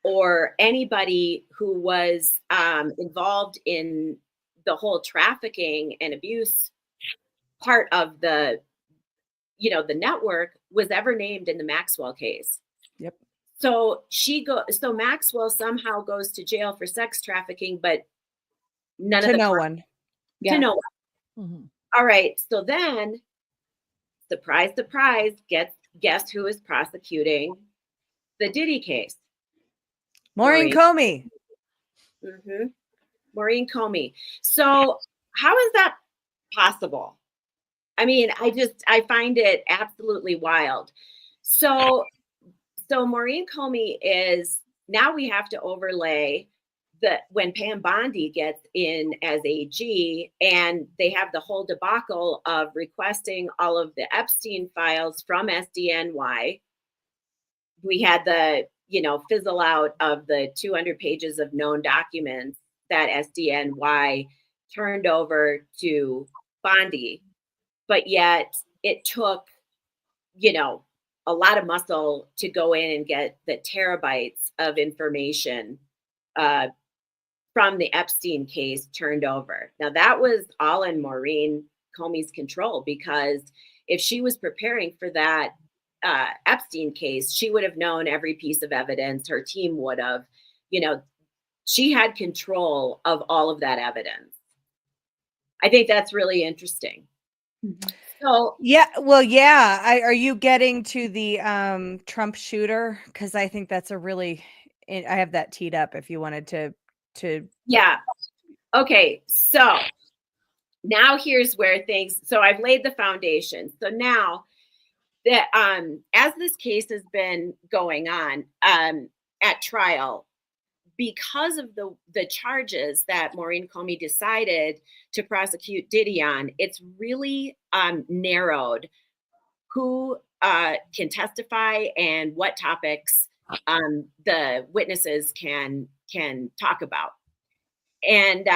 or anybody who was involved in the whole trafficking and abuse part of the network was ever named in the Maxwell case. Yep. So so Maxwell somehow goes to jail for sex trafficking, but to no one. Mm-hmm. All right. So then, surprise, surprise, guess who is prosecuting the Diddy case? Maureen Comey. Mm-hmm. Maureen Comey. So how is that possible? I mean, I find it absolutely wild. So Maureen Comey is, now we have to overlay when Pam Bondi gets in as AG, and they have the whole debacle of requesting all of the Epstein files from SDNY. We had the, fizzle out of the 200 pages of known documents that SDNY turned over to Bondi. But yet it took, a lot of muscle to go in and get the terabytes of information from the Epstein case turned over. Now that was all in Maureen Comey's control, because if she was preparing for that Epstein case, she would have known every piece of evidence. Her team would have, she had control of all of that evidence. I think that's really interesting. So yeah, well, yeah. Are you getting to the Trump shooter? Because I think that's a really, I have that teed up if you wanted to. Yeah. Okay. So now here's where things. So I've laid the foundation. So now that as this case has been going on at trial, because of the charges that Maureen Comey decided to prosecute Diddy on, it's really narrowed who can testify and what topics the witnesses can talk about. And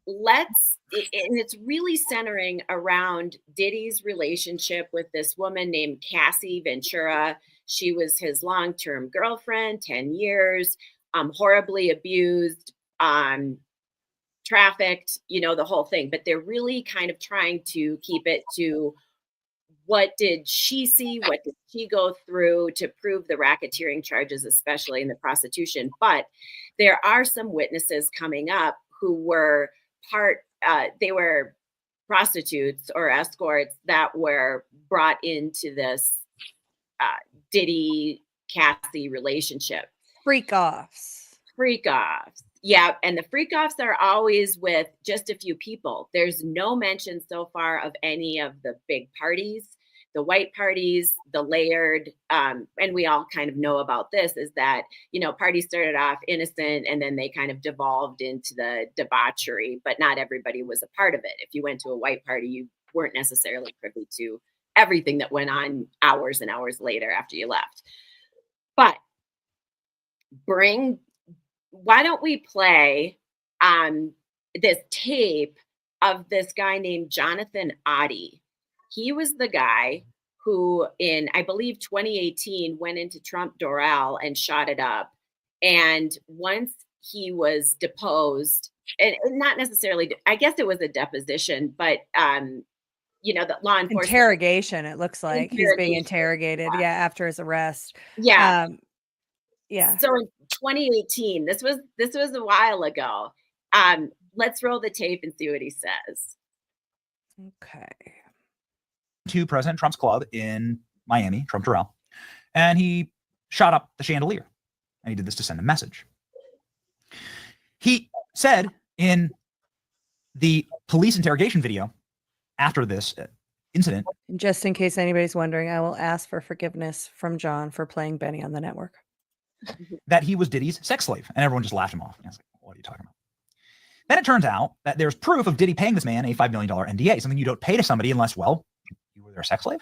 it's really centering around Diddy's relationship with this woman named Cassie Ventura. She was his long-term girlfriend, 10 years. Horribly abused, trafficked, the whole thing. But they're really kind of trying to keep it to what did she see? What did she go through to prove the racketeering charges, especially in the prostitution? But there are some witnesses coming up who were they were prostitutes or escorts that were brought into this Diddy Cassie relationship. Freak offs. Yeah. And the freak offs are always with just a few people. There's no mention so far of any of the big parties, the white parties, the layered. And we all kind of know about this is that, parties started off innocent and then they kind of devolved into the debauchery, but not everybody was a part of it. If you went to a white party, you weren't necessarily privy to everything that went on hours and hours later after you left. But why don't we play this tape of this guy named Jonathan Oddie? He was the guy who in, I believe, 2018 went into Trump Doral and shot it up. And once he was deposed, and not necessarily, I guess it was a deposition, but the law enforcement Interrogation, it looks like. He's being interrogated, after his arrest. Yeah. Yeah. So in 2018, this was a while ago. Let's roll the tape and see what he says. Okay. To President Trump's club in Miami, Trump Doral, and he shot up the chandelier. And he did this to send a message. He said in the police interrogation video after this incident, Just in case anybody's wondering, I will ask for forgiveness from John for playing Benny on the network, that he was Diddy's sex slave, and everyone just laughed him off. And I was like, what are you talking about? Then it turns out that there's proof of Diddy paying this man a $5 million NDA, something you don't pay to somebody unless, well, you were their sex slave.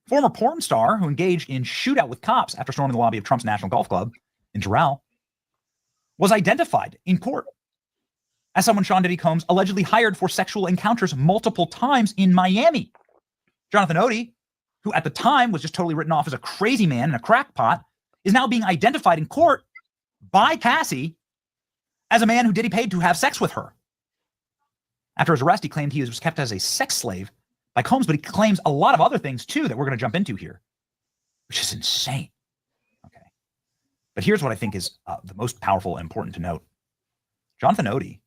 Former porn star who engaged in shootout with cops after storming the lobby of Trump's National Golf Club in Doral was identified in court as someone Sean Diddy Combs allegedly hired for sexual encounters multiple times in Miami. Jonathan Odie, who at the time was just totally written off as a crazy man and a crackpot, is now being identified in court by Cassie as a man who Diddy paid to have sex with her. After his arrest, he claimed he was kept as a sex slave by Combs, but he claims a lot of other things too that we're going to jump into here, which is insane. Okay. But here's what I think is the most powerful and important to note. Jonathan Odie,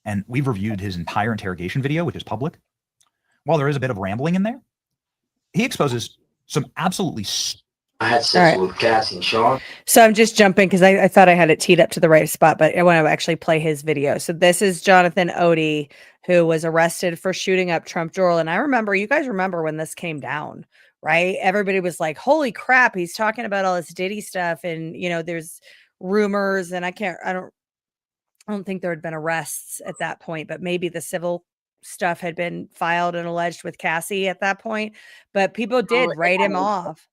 and we've reviewed his entire interrogation video, which is public. While there is a bit of rambling in there, he exposes some absolutely I had sex with Cassie and Sean. So I'm just jumping because I thought I had it teed up to the right spot, but I want to actually play his video. So this is Jonathan Odie, who was arrested for shooting up Trump Doral. And I remember, you guys remember when this came down, right? Everybody was like, holy crap, he's talking about all this Diddy stuff. And, there's rumors, and I don't think there had been arrests at that point, but maybe the civil stuff had been filed and alleged with Cassie at that point. But people did write him off.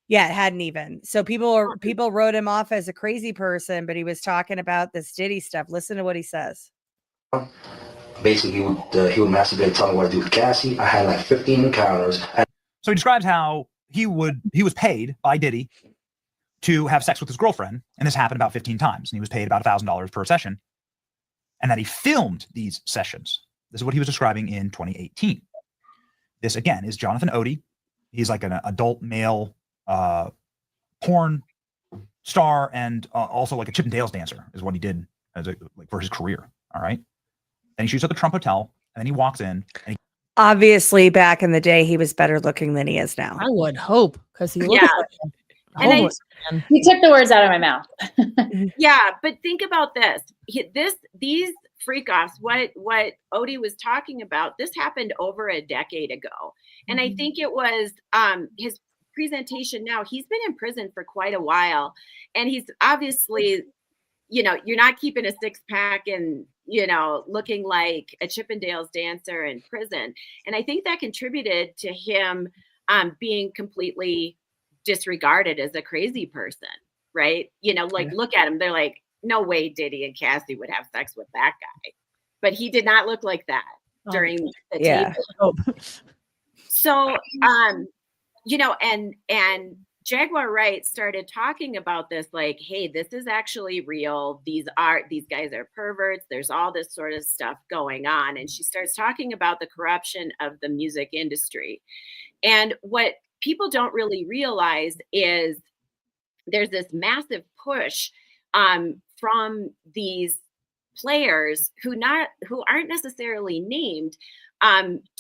Yeah, it hadn't even. So people wrote him off as a crazy person, but he was talking about this Diddy stuff. Listen to what he says. Basically, he would masturbate, tell me what to do with Cassie. I had like 15 encounters. So he describes how he was paid by Diddy to have sex with his girlfriend, and this happened about 15 times, and he was paid about $1,000 per session, and that he filmed these sessions, This is what he was describing in 2018. This, again, is Jonathan Odie. He's like an adult male porn star and also like a Chippendales dancer is what he did as like for his career. All right. Then he shoots at the Trump Hotel, and then he walks in. And Obviously, back in the day, he was better looking than he is now. I would hope because he looks Yeah. like him. And you took the words out of my mouth. Yeah, but think about this. These freak offs, what Odie was talking about, this happened over a decade ago. And I think it was his presentation now. He's been in prison for quite a while. And he's obviously, you're not keeping a six pack and, looking like a Chippendales dancer in prison. And I think that contributed to him being completely disregarded as a crazy person, right? Look at him. They're like, no way Diddy and Cassie would have sex with that guy. But he did not look like that during the tape. So, and Jaguar Wright started talking about this, like, hey, this is actually real. These guys are perverts. There's all this sort of stuff going on. And she starts talking about the corruption of the music industry. And what people don't really realize is there's this massive push from these players who aren't necessarily named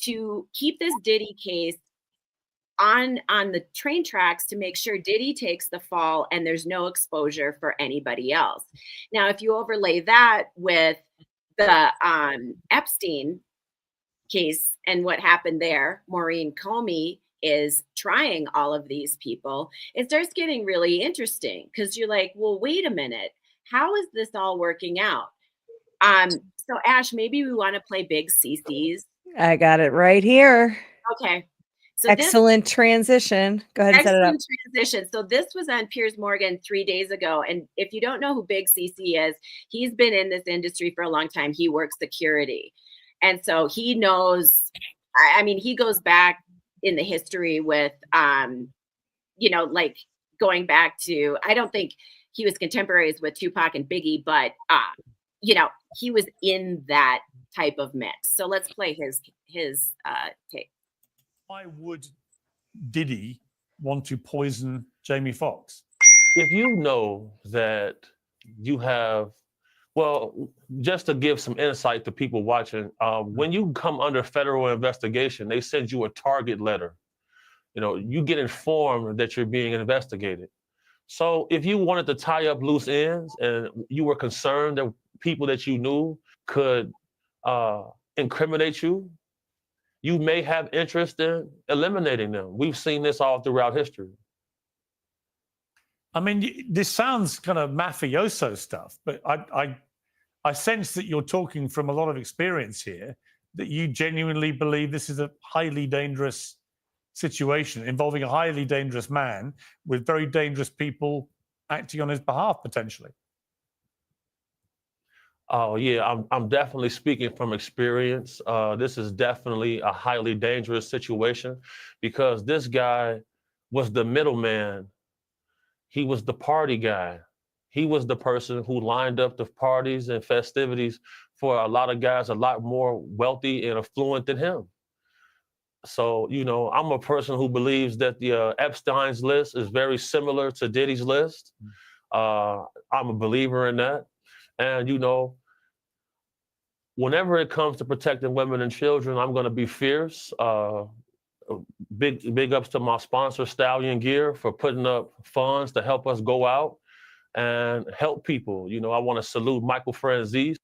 to keep this Diddy case on the train tracks to make sure Diddy takes the fall and there's no exposure for anybody else. Now, if you overlay that with the Epstein case and what happened there, Maureen Comey is trying all of these people, it starts getting really interesting because you're like, well, wait a minute, how is this all working out? So Ash, maybe we want to play Big CC's. I got it right here. Okay. So excellent transition. Go ahead and set it up. Transition. So this was on Piers Morgan 3 days ago. And if you don't know who Big CC is, he's been in this industry for a long time. He works security. And so he knows, he goes back in the history with, like going back to, I don't think he was contemporaries with Tupac and Biggie, but, he was in that type of mix. So let's play his tape. Why would Diddy want to poison Jamie Foxx? If you know that you have, just to give some insight to people watching, when you come under federal investigation, they send you a target letter. You get informed that you're being investigated. So if you wanted to tie up loose ends and you were concerned that people that you knew could incriminate you, you may have interest in eliminating them. We've seen this all throughout history. This sounds kind of mafioso stuff, but I sense that you're talking from a lot of experience here, that you genuinely believe this is a highly dangerous situation involving a highly dangerous man with very dangerous people acting on his behalf, potentially. Oh, yeah, I'm definitely speaking from experience. This is definitely a highly dangerous situation because this guy was the middleman. He was the party guy. He was the person who lined up the parties and festivities for a lot of guys a lot more wealthy and affluent than him. So, I'm a person who believes that the Epstein's list is very similar to Diddy's list. I'm a believer in that. And, whenever it comes to protecting women and children, I'm going to be fierce. Big ups to my sponsor, Stallion Gear, for putting up funds to help us go out and help people. I want to salute Michael Franzese.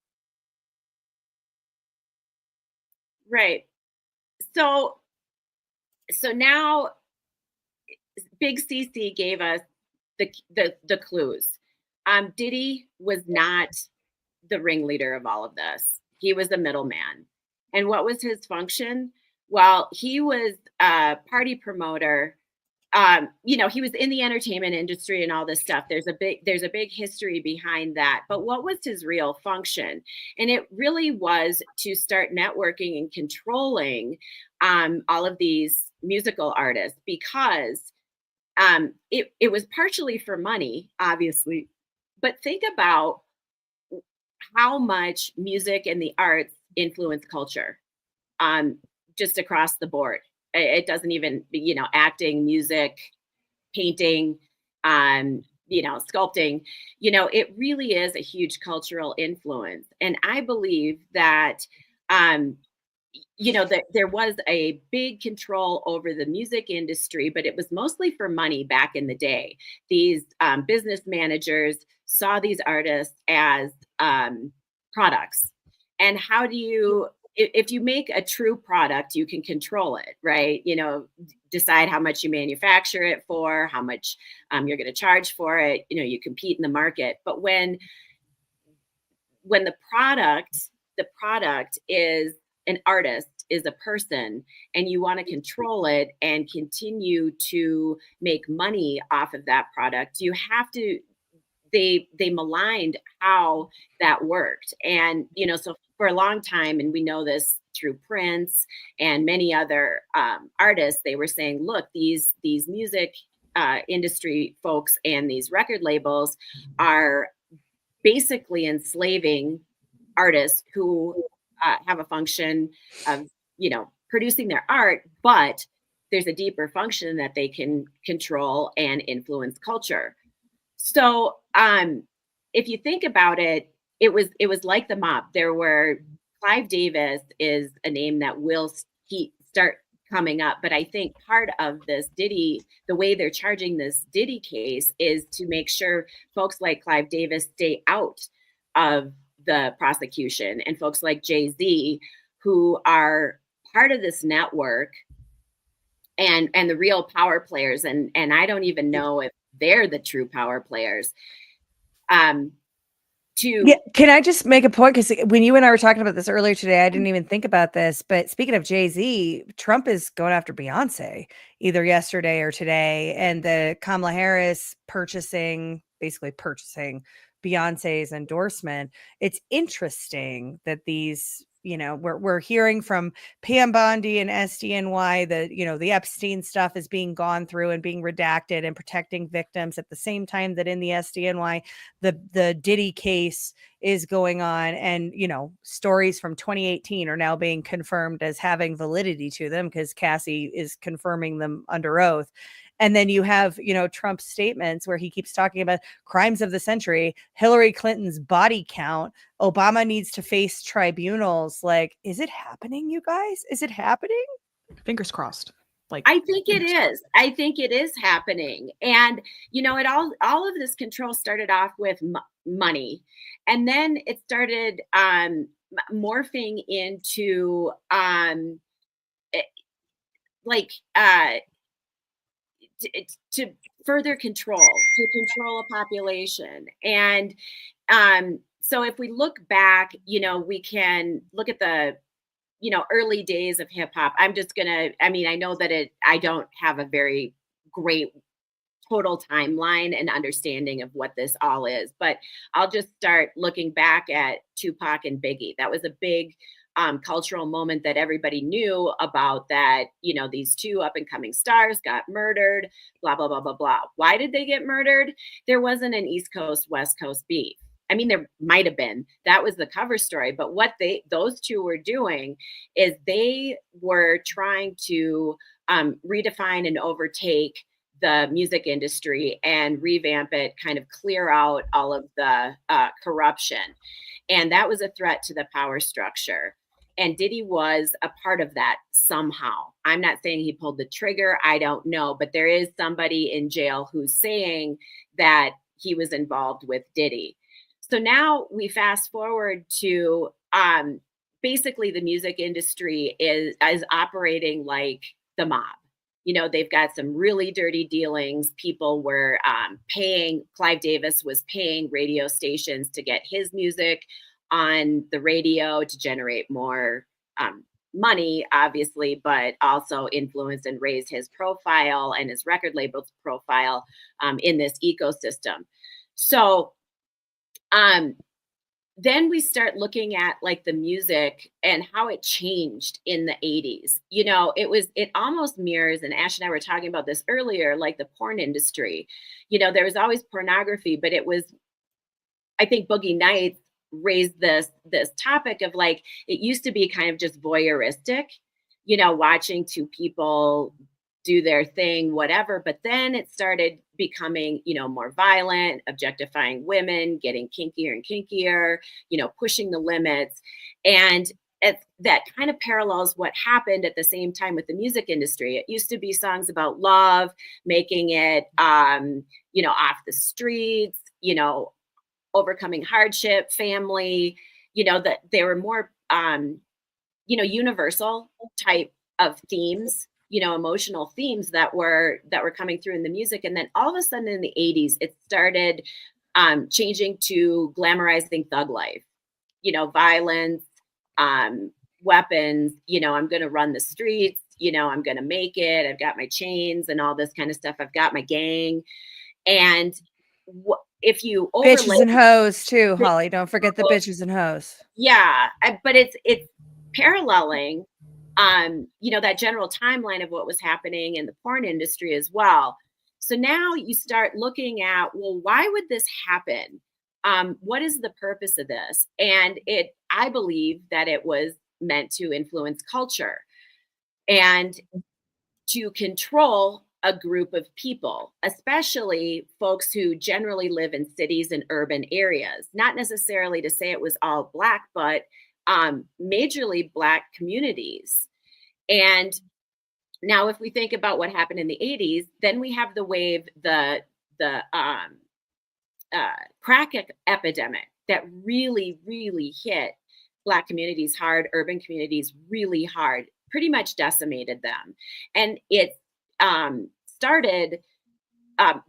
Right. So now Big CC gave us the clues. Diddy was not the ringleader of all of this. He was the middleman. And what was his function? Well, he was a party promoter. He was in the entertainment industry and all this stuff. There's a big history behind that. But what was his real function? And it really was to start networking and controlling all of these musical artists because it was partially for money, obviously. But think about how much music and the arts influence culture. just across the board. It doesn't even, acting, music, painting, sculpting, it really is a huge cultural influence. And I believe that, that there was a big control over the music industry, but it was mostly for money back in the day. These business managers saw these artists as products. And how do you, if you make a true product, you can control it, right? Decide how much you manufacture it for, how much you're going to charge for it. You compete in the market. But when the product is an artist, is a person, and you want to control it and continue to make money off of that product, you have to, they maligned how that worked. And, so for a long time, and we know this through Prince and many other artists, they were saying, look, these music industry folks and these record labels are basically enslaving artists who have a function of, producing their art, but there's a deeper function that they can control and influence culture. So if you think about it, it was like the mob. There were, Clive Davis is a name that will start coming up, but I think part of this Diddy, the way they're charging this Diddy case, is to make sure folks like Clive Davis stay out of the prosecution, and folks like Jay-Z, who are part of this network and the real power players, and I don't even know if they're the true power players. Can I just make a point? Because when you and I were talking about this earlier today, I didn't even think about this. But speaking of Jay-Z, Trump is going after Beyonce either yesterday or today, and the Kamala Harris basically purchasing Beyonce's endorsement. It's interesting that these, we're hearing from Pam Bondi and SDNY that, the Epstein stuff is being gone through and being redacted and protecting victims at the same time that in the SDNY, the Diddy case is going on. And, stories from 2018 are now being confirmed as having validity to them because Cassie is confirming them under oath. And then you have, Trump's statements where he keeps talking about crimes of the century, Hillary Clinton's body count, Obama needs to face tribunals. Like, is it happening, you guys? Is it happening? Fingers crossed. I think it is. I think it is happening. And, it all of this control started off with money. And then it started morphing into to further control a population. And so if we look back, we can look at the, early days of hip hop. I know that I don't have a very great total timeline and understanding of what this all is, but I'll just start looking back at Tupac and Biggie. That was a big cultural moment that everybody knew about, that, these two up and coming stars got murdered, blah, blah, blah, blah, blah. Why did they get murdered? There wasn't an East Coast, West Coast beef. I mean, there might have been. That was the cover story. But what those two were doing is they were trying to redefine and overtake the music industry and revamp it, kind of clear out all of the corruption. And that was a threat to the power structure. And Diddy was a part of that somehow. I'm not saying he pulled the trigger. I don't know. But there is somebody in jail who's saying that he was involved with Diddy. So now we fast forward to basically the music industry is operating like the mob. They've got some really dirty dealings. People were Clive Davis was paying radio stations to get his music on the radio to generate more money, obviously, but also influence and raise his profile and his record label's profile in this ecosystem. So then we start looking at like the music and how it changed in the 80s. It almost mirrors, and Ash and I were talking about this earlier, like the porn industry. There was always pornography, but it was, I think Boogie Nights raised this topic of like, it used to be kind of just voyeuristic, you know, watching two people do their thing, whatever. But then it started becoming, you know, more violent, objectifying women, getting kinkier and kinkier, you know, pushing the limits. And that kind of parallels what happened at the same time with the music industry. It used to be songs about love, making it, you know, off the streets, you know, overcoming hardship, family, you know, that they were more, you know, universal type of themes, you know, emotional themes that were coming through in the music. And then all of a sudden in the 80s, it started changing to glamorizing thug life, you know, violence, weapons, you know, I'm going to run the streets, you know, I'm going to make it. I've got my chains and all this kind of stuff. I've got my gang. And if you bitches and hoes too, Holly, don't forget the bitches and hoes. Yeah. But it's paralleling, you know, that general timeline of what was happening in the porn industry as well. So now you start looking at, well, why would this happen? What is the purpose of this? And I believe that it was meant to influence culture and to control a group of people, especially folks who generally live in cities and urban areas. Not necessarily to say it was all Black, but majorly Black communities. And now if we think about what happened in the 80s, then we have the wave, the crack epidemic that really, really hit Black communities hard, urban communities really hard, pretty much decimated them. And it started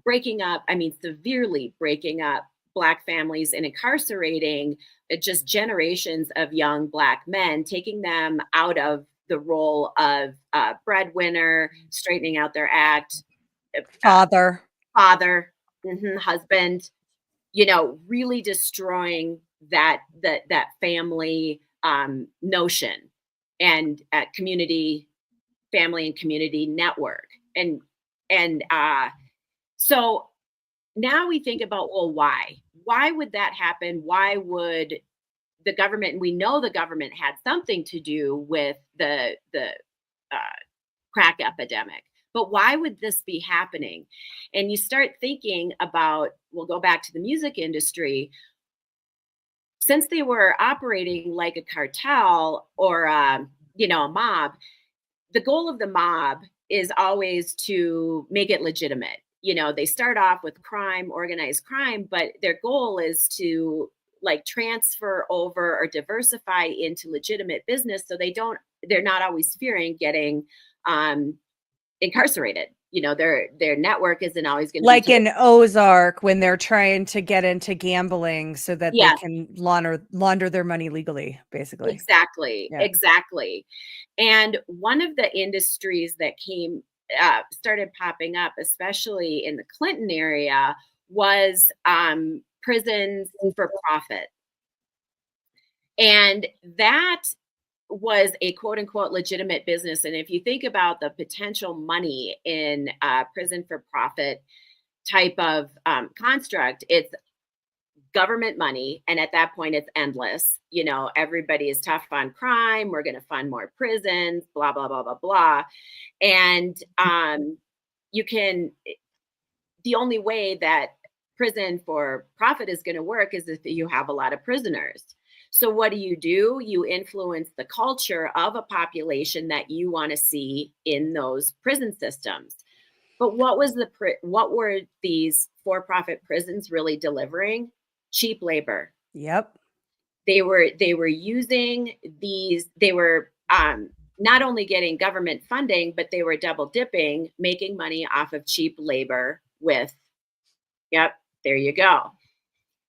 breaking up, I mean, severely breaking up Black families and incarcerating just generations of young Black men, taking them out of the role of breadwinner, straightening out their act, father, husband, you know, really destroying that family notion and community, family and community network. And so now we think about, well, why would that happen? Why would the government, and we know the government had something to do with the crack epidemic, but why would this be happening? And you start thinking about, we'll go back to the music industry. Since they were operating like a cartel or, you know, a mob, the goal of the mob is always to make it legitimate. You know, they start off with crime, organized crime, but their goal is to like transfer over or diversify into legitimate business. So they're not always fearing getting incarcerated. You know, their network isn't always going to like in Ozark when they're trying to get into gambling so that they can launder their money legally, basically. Exactly. And one of the industries that started popping up, especially in the Clinton area, was prisons for profit. And that was a quote unquote legitimate business. And if you think about the potential money in prison for profit type of construct, it's government money. And at that point, it's endless. You know, everybody is tough on crime. We're going to fund more prisons, blah, blah, blah, blah, blah. And the only way that prison for profit is going to work is if you have a lot of prisoners. So what do? You influence the culture of a population that you want to see in those prison systems. But what were these for-profit prisons really delivering? Cheap labor. Yep. They were using these, they were not only getting government funding, but they were double dipping, making money off of cheap labor with, yep, there you go.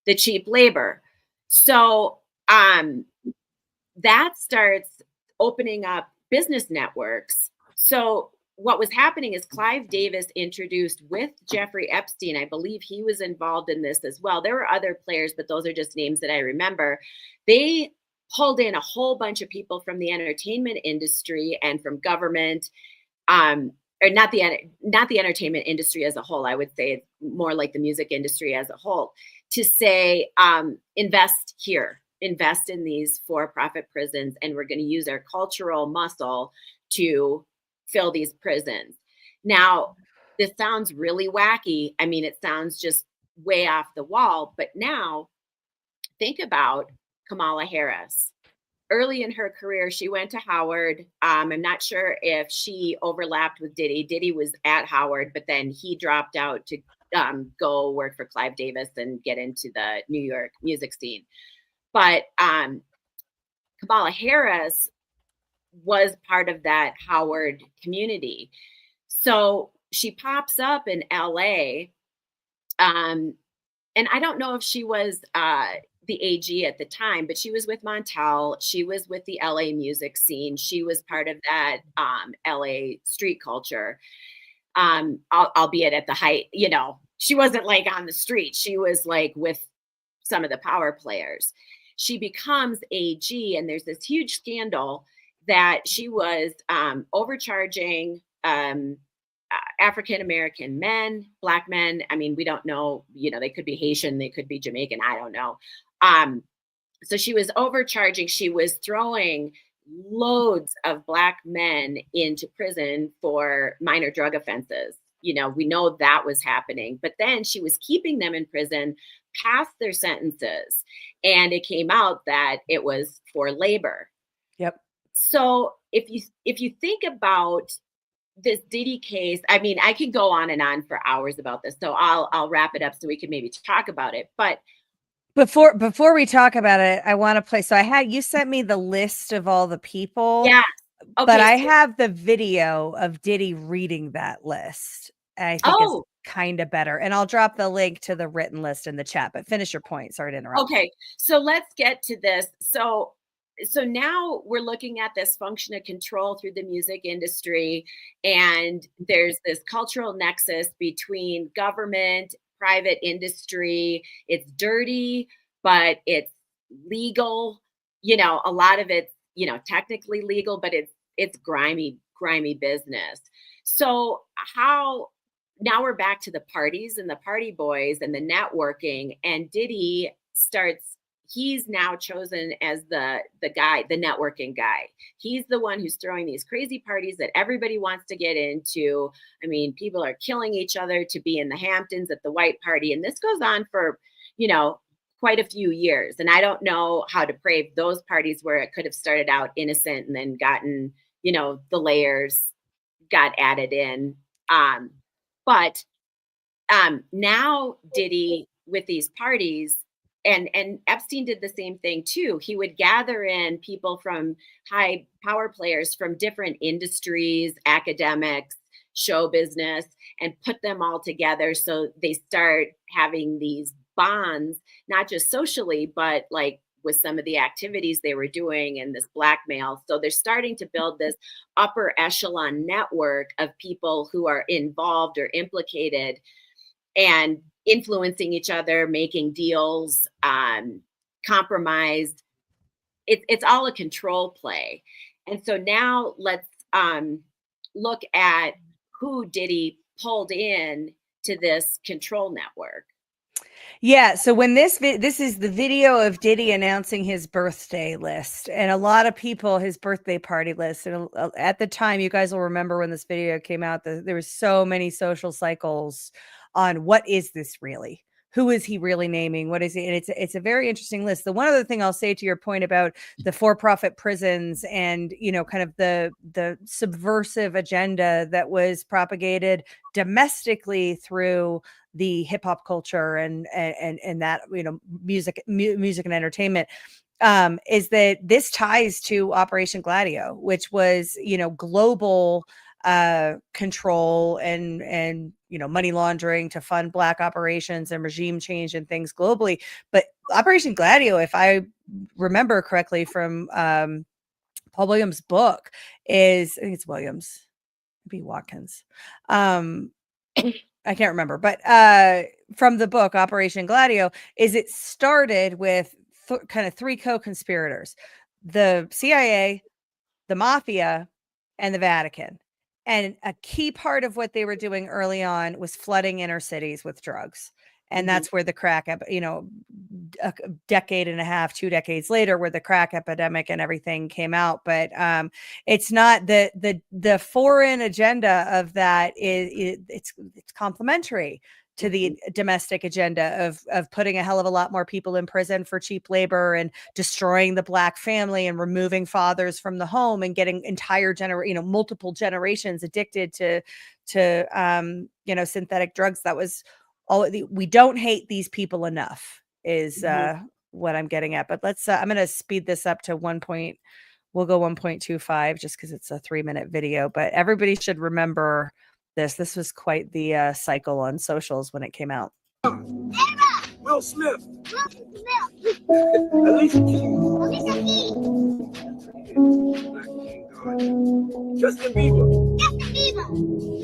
The cheap labor. So that starts opening up business networks. So what was happening is Clive Davis introduced with Jeffrey Epstein. I believe he was involved in this as well. There were other players, but those are just names that I remember. They pulled in a whole bunch of people from the entertainment industry and from government, or not the entertainment industry as a whole. I would say it's more like the music industry as a whole, to say, invest here. invest in these for-profit prisons, and we're going to use our cultural muscle to fill these prisons. Now, this sounds really wacky. I mean, it sounds just way off the wall, but now think about Kamala Harris. Early in her career, she went to Howard. I'm not sure if she overlapped with Diddy. Diddy was at Howard, but then he dropped out to go work for Clive Davis and get into the New York music scene. But Kamala Harris was part of that Howard community. So she pops up in LA. And I don't know if she was the AG at the time, but she was with Montel. She was with the LA music scene. She was part of that LA street culture, albeit at the height, you know, she wasn't like on the street. She was like with some of the power players. She becomes AG, and there's this huge scandal that she was overcharging African-American men, Black men. I mean, we don't know, you know, they could be Haitian, they could be Jamaican, I don't know. So she was overcharging. She was throwing loads of Black men into prison for minor drug offenses. You know, we know that was happening, but then she was keeping them in prison past their sentences. And it came out that it was for labor. Yep. So if you think about this Diddy case, I mean, I could go on and on for hours about this. So I'll wrap it up so we can maybe talk about it. But before we talk about it, I want to play. So you sent me the list of all the people. Yeah. Okay, but I have the video of Diddy reading that list. And I think it's kind of better. And I'll drop the link to the written list in the chat, but finish your point. Sorry to interrupt. Okay. So let's get to this. So now we're looking at this function of control through the music industry. And there's this cultural nexus between government, private industry. It's dirty, but it's legal. You know, a lot of it's, you know, technically legal, but it's grimy business. So now we're back to the parties and the party boys and the networking, and Diddy he's now chosen as the guy, the networking guy. He's the one who's throwing these crazy parties that everybody wants to get into. I mean, people are killing each other to be in the Hamptons at the white party. And this goes on for, you know, quite a few years. And I don't know how depraved those parties were. It could have started out innocent and then gotten, you know, the layers got added in. But now Diddy with these parties, and Epstein did the same thing too. He would gather in people from high power players from different industries, academics, show business, and put them all together. So they start having these bonds, not just socially, but like with some of the activities they were doing and this blackmail. So they're starting to build this upper echelon network of people who are involved or implicated and influencing each other, making deals, compromised. It's all a control play. And so now let's look at who Diddy pulled in to this control network. Yeah. So when this is the video of Diddy announcing his birthday list, and a lot of people, his birthday party list. And at the time, you guys will remember when this video came out, there was so many social cycles on what is this really? Who is he really naming? What is he? And it's a very interesting list. The one other thing I'll say to your point about the for-profit prisons and, you know, kind of the subversive agenda that was propagated domestically through the hip hop culture and that, you know, music and entertainment, is that this ties to Operation Gladio, which was, you know, global control and you know, money laundering to fund Black operations and regime change and things globally. But Operation Gladio, if I remember correctly from Paul Williams' book, I think it's Williams, maybe Watkins. I can't remember, but from the book Operation Gladio, it started with kind of three co-conspirators: the CIA, the Mafia, and the Vatican. And a key part of what they were doing early on was flooding inner cities with drugs. And that's where the crack, a decade and a half, 2 decades later, where the crack epidemic and everything came out. But it's not the foreign agenda of that it's complementary to the domestic agenda of putting a hell of a lot more people in prison for cheap labor and destroying the Black family and removing fathers from the home and getting entire multiple generations addicted to synthetic drugs. That was all. We don't hate these people enough is what I'm getting at. But let's I'm going to speed this up to we'll go 1.25 just because it's a 3-minute video, but everybody should remember this was quite the cycle on socials when it came out. Will Smith. Alicia Keys. Justin Bieber.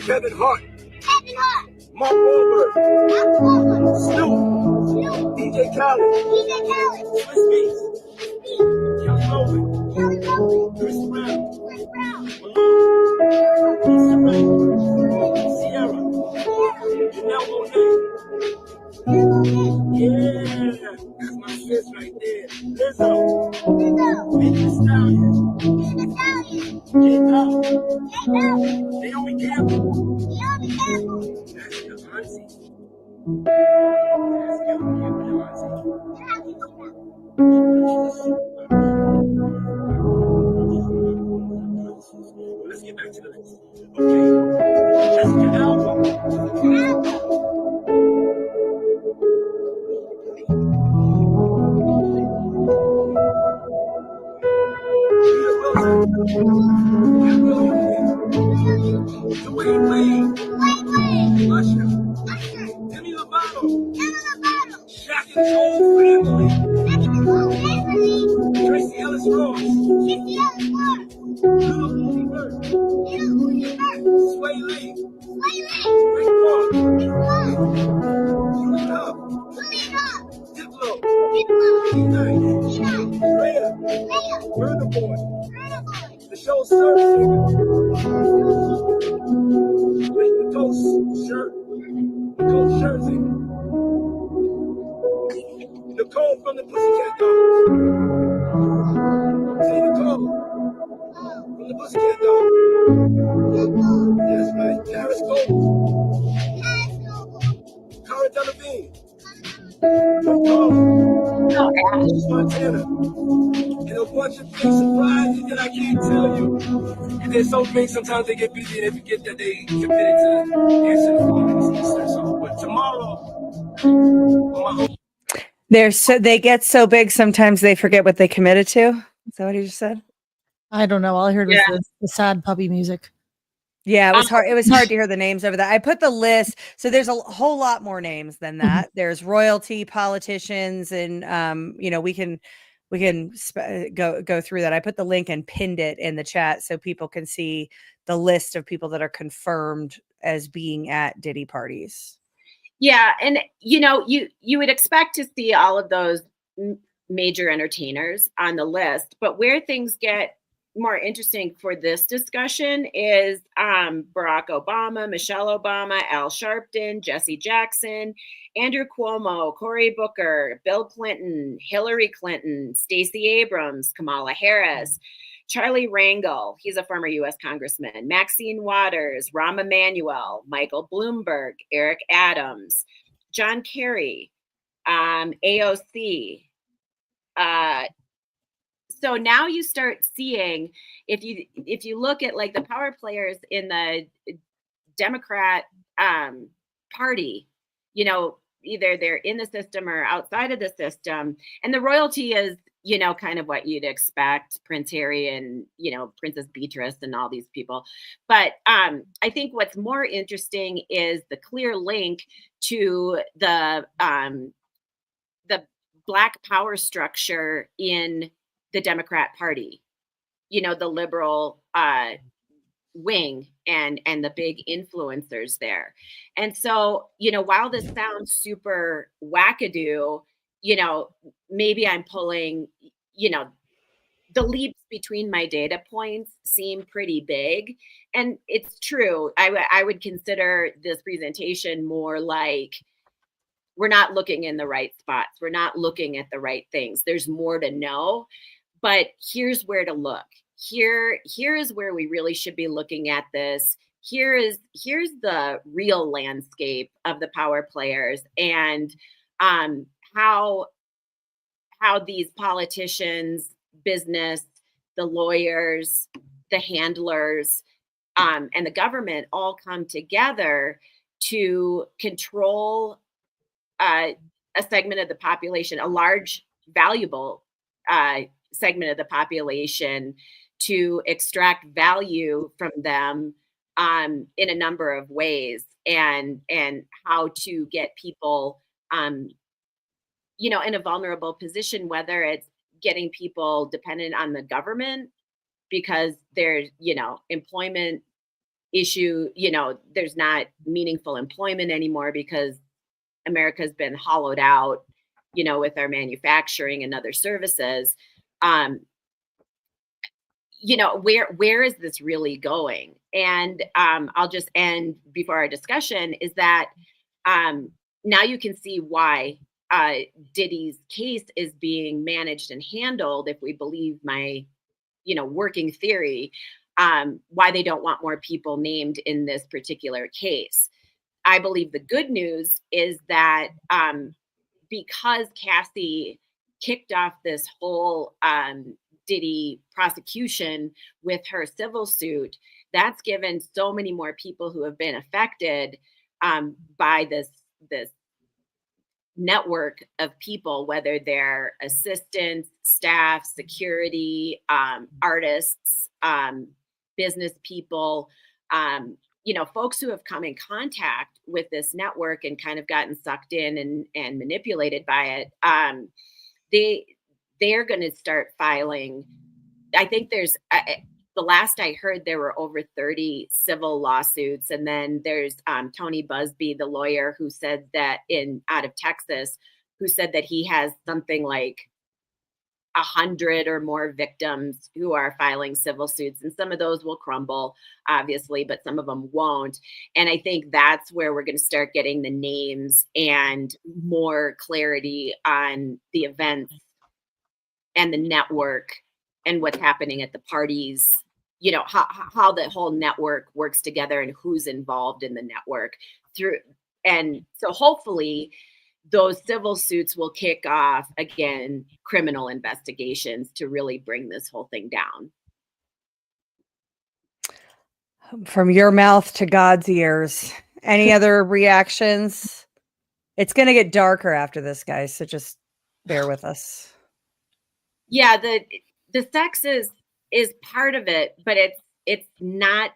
Kevin Hart. Mark Wahlberg. Snoop. DJ Khaled. Swiss Beats. Kelly Rowland. Chris Brown. Issa Rae. Sierra. Janelle Monáe. Yeah, that's my sis right there. Lizzo. Megan Thee Stallion. J. Dilla. Naomi Campbell. That's your auntie. That's your auntie. Let's get back to the list. Okay. Jessica Alba. Dwayne Wade. Usher. Demi Lovato. Shaq and Cole family. Tracy Ellis Ross. Little Uzi Vert. Sway Lee. Rick Ross. Julian Huff. Diplo. E-Nice. Rhea. Burna Boy. The show's Surf Singer. Nicole Scherzinger. Nicole from the Pussycat Dolls. Say Nicole from the Pussycat Dolls. That's right. Karis Gold. Cara Delevingne. Montana. And a bunch of big surprises that I can't tell you. And they're so big, sometimes they get busy and they forget that they committed to answer the phone. So, but tomorrow, on my own. They get so big sometimes they forget what they committed to. Is that what he just said? I don't know. All I heard was the sad puppy music. Yeah, it was hard. It was hard to hear the names over that. I put the list. So there's a whole lot more names than that. There's royalty, politicians, and we can go through that. I put the link and pinned it in the chat so people can see the list of people that are confirmed as being at Diddy parties. Yeah, and you would expect to see all of those major entertainers on the list, but where things get more interesting for this discussion is Barack Obama, Michelle Obama, Al Sharpton, Jesse Jackson, Andrew Cuomo, Cory Booker, Bill Clinton, Hillary Clinton, Stacey Abrams, Kamala Harris, Charlie Rangel, he's a former U.S. congressman, Maxine Waters, Rahm Emanuel, Michael Bloomberg, Eric Adams, John Kerry, AOC. So now you start seeing, if you look at like the power players in the Democrat party, either they're in the system or outside of the system, and the royalty is, kind of what you'd expect, Prince Harry and, Princess Beatrice and all these people. But I think what's more interesting is the clear link to the Black power structure in the Democrat Party, the liberal wing and the big influencers there. And so, while this sounds super wackadoo, maybe I'm pulling, the leaps between my data points seem pretty big. And it's true. I would consider this presentation more like we're not looking in the right spots. We're not looking at the right things. There's more to know, but here's where to look. Here is where we really should be looking at this. Here's the real landscape of the power players, and how these politicians, business, the lawyers, the handlers, and the government all come together to control a segment of the population, a large, valuable segment of the population, to extract value from them in a number of ways, and how to get people, in a vulnerable position, whether it's getting people dependent on the government because there's, employment issue, there's not meaningful employment anymore because America's been hollowed out, with our manufacturing and other services. Where is this really going? And I'll just end before our discussion is that now you can see why Diddy's case is being managed and handled, if we believe my, working theory, why they don't want more people named in this particular case. I believe the good news is that because Cassie kicked off this whole Diddy prosecution with her civil suit, that's given so many more people who have been affected by this network of people, whether they're assistants, staff, security, artists, business people, folks who have come in contact with this network and kind of gotten sucked in and manipulated by it. They're going to start filing. I think there's, the last I heard, there were over 30 civil lawsuits. And then there's Tony Busby, the lawyer who said that out of Texas, who said that he has something like 100 or more victims who are filing civil suits. And some of those will crumble, obviously, but some of them won't. And I think that's where we're going to start getting the names and more clarity on the events and the network and what's happening at the parties, how the whole network works together and who's involved in the network through. And so hopefully those civil suits will kick off, again, criminal investigations to really bring this whole thing down. From your mouth to God's ears. Any other reactions? It's going to get darker after this, guys, so just bear with us. Yeah, the sex is part of it, but it's not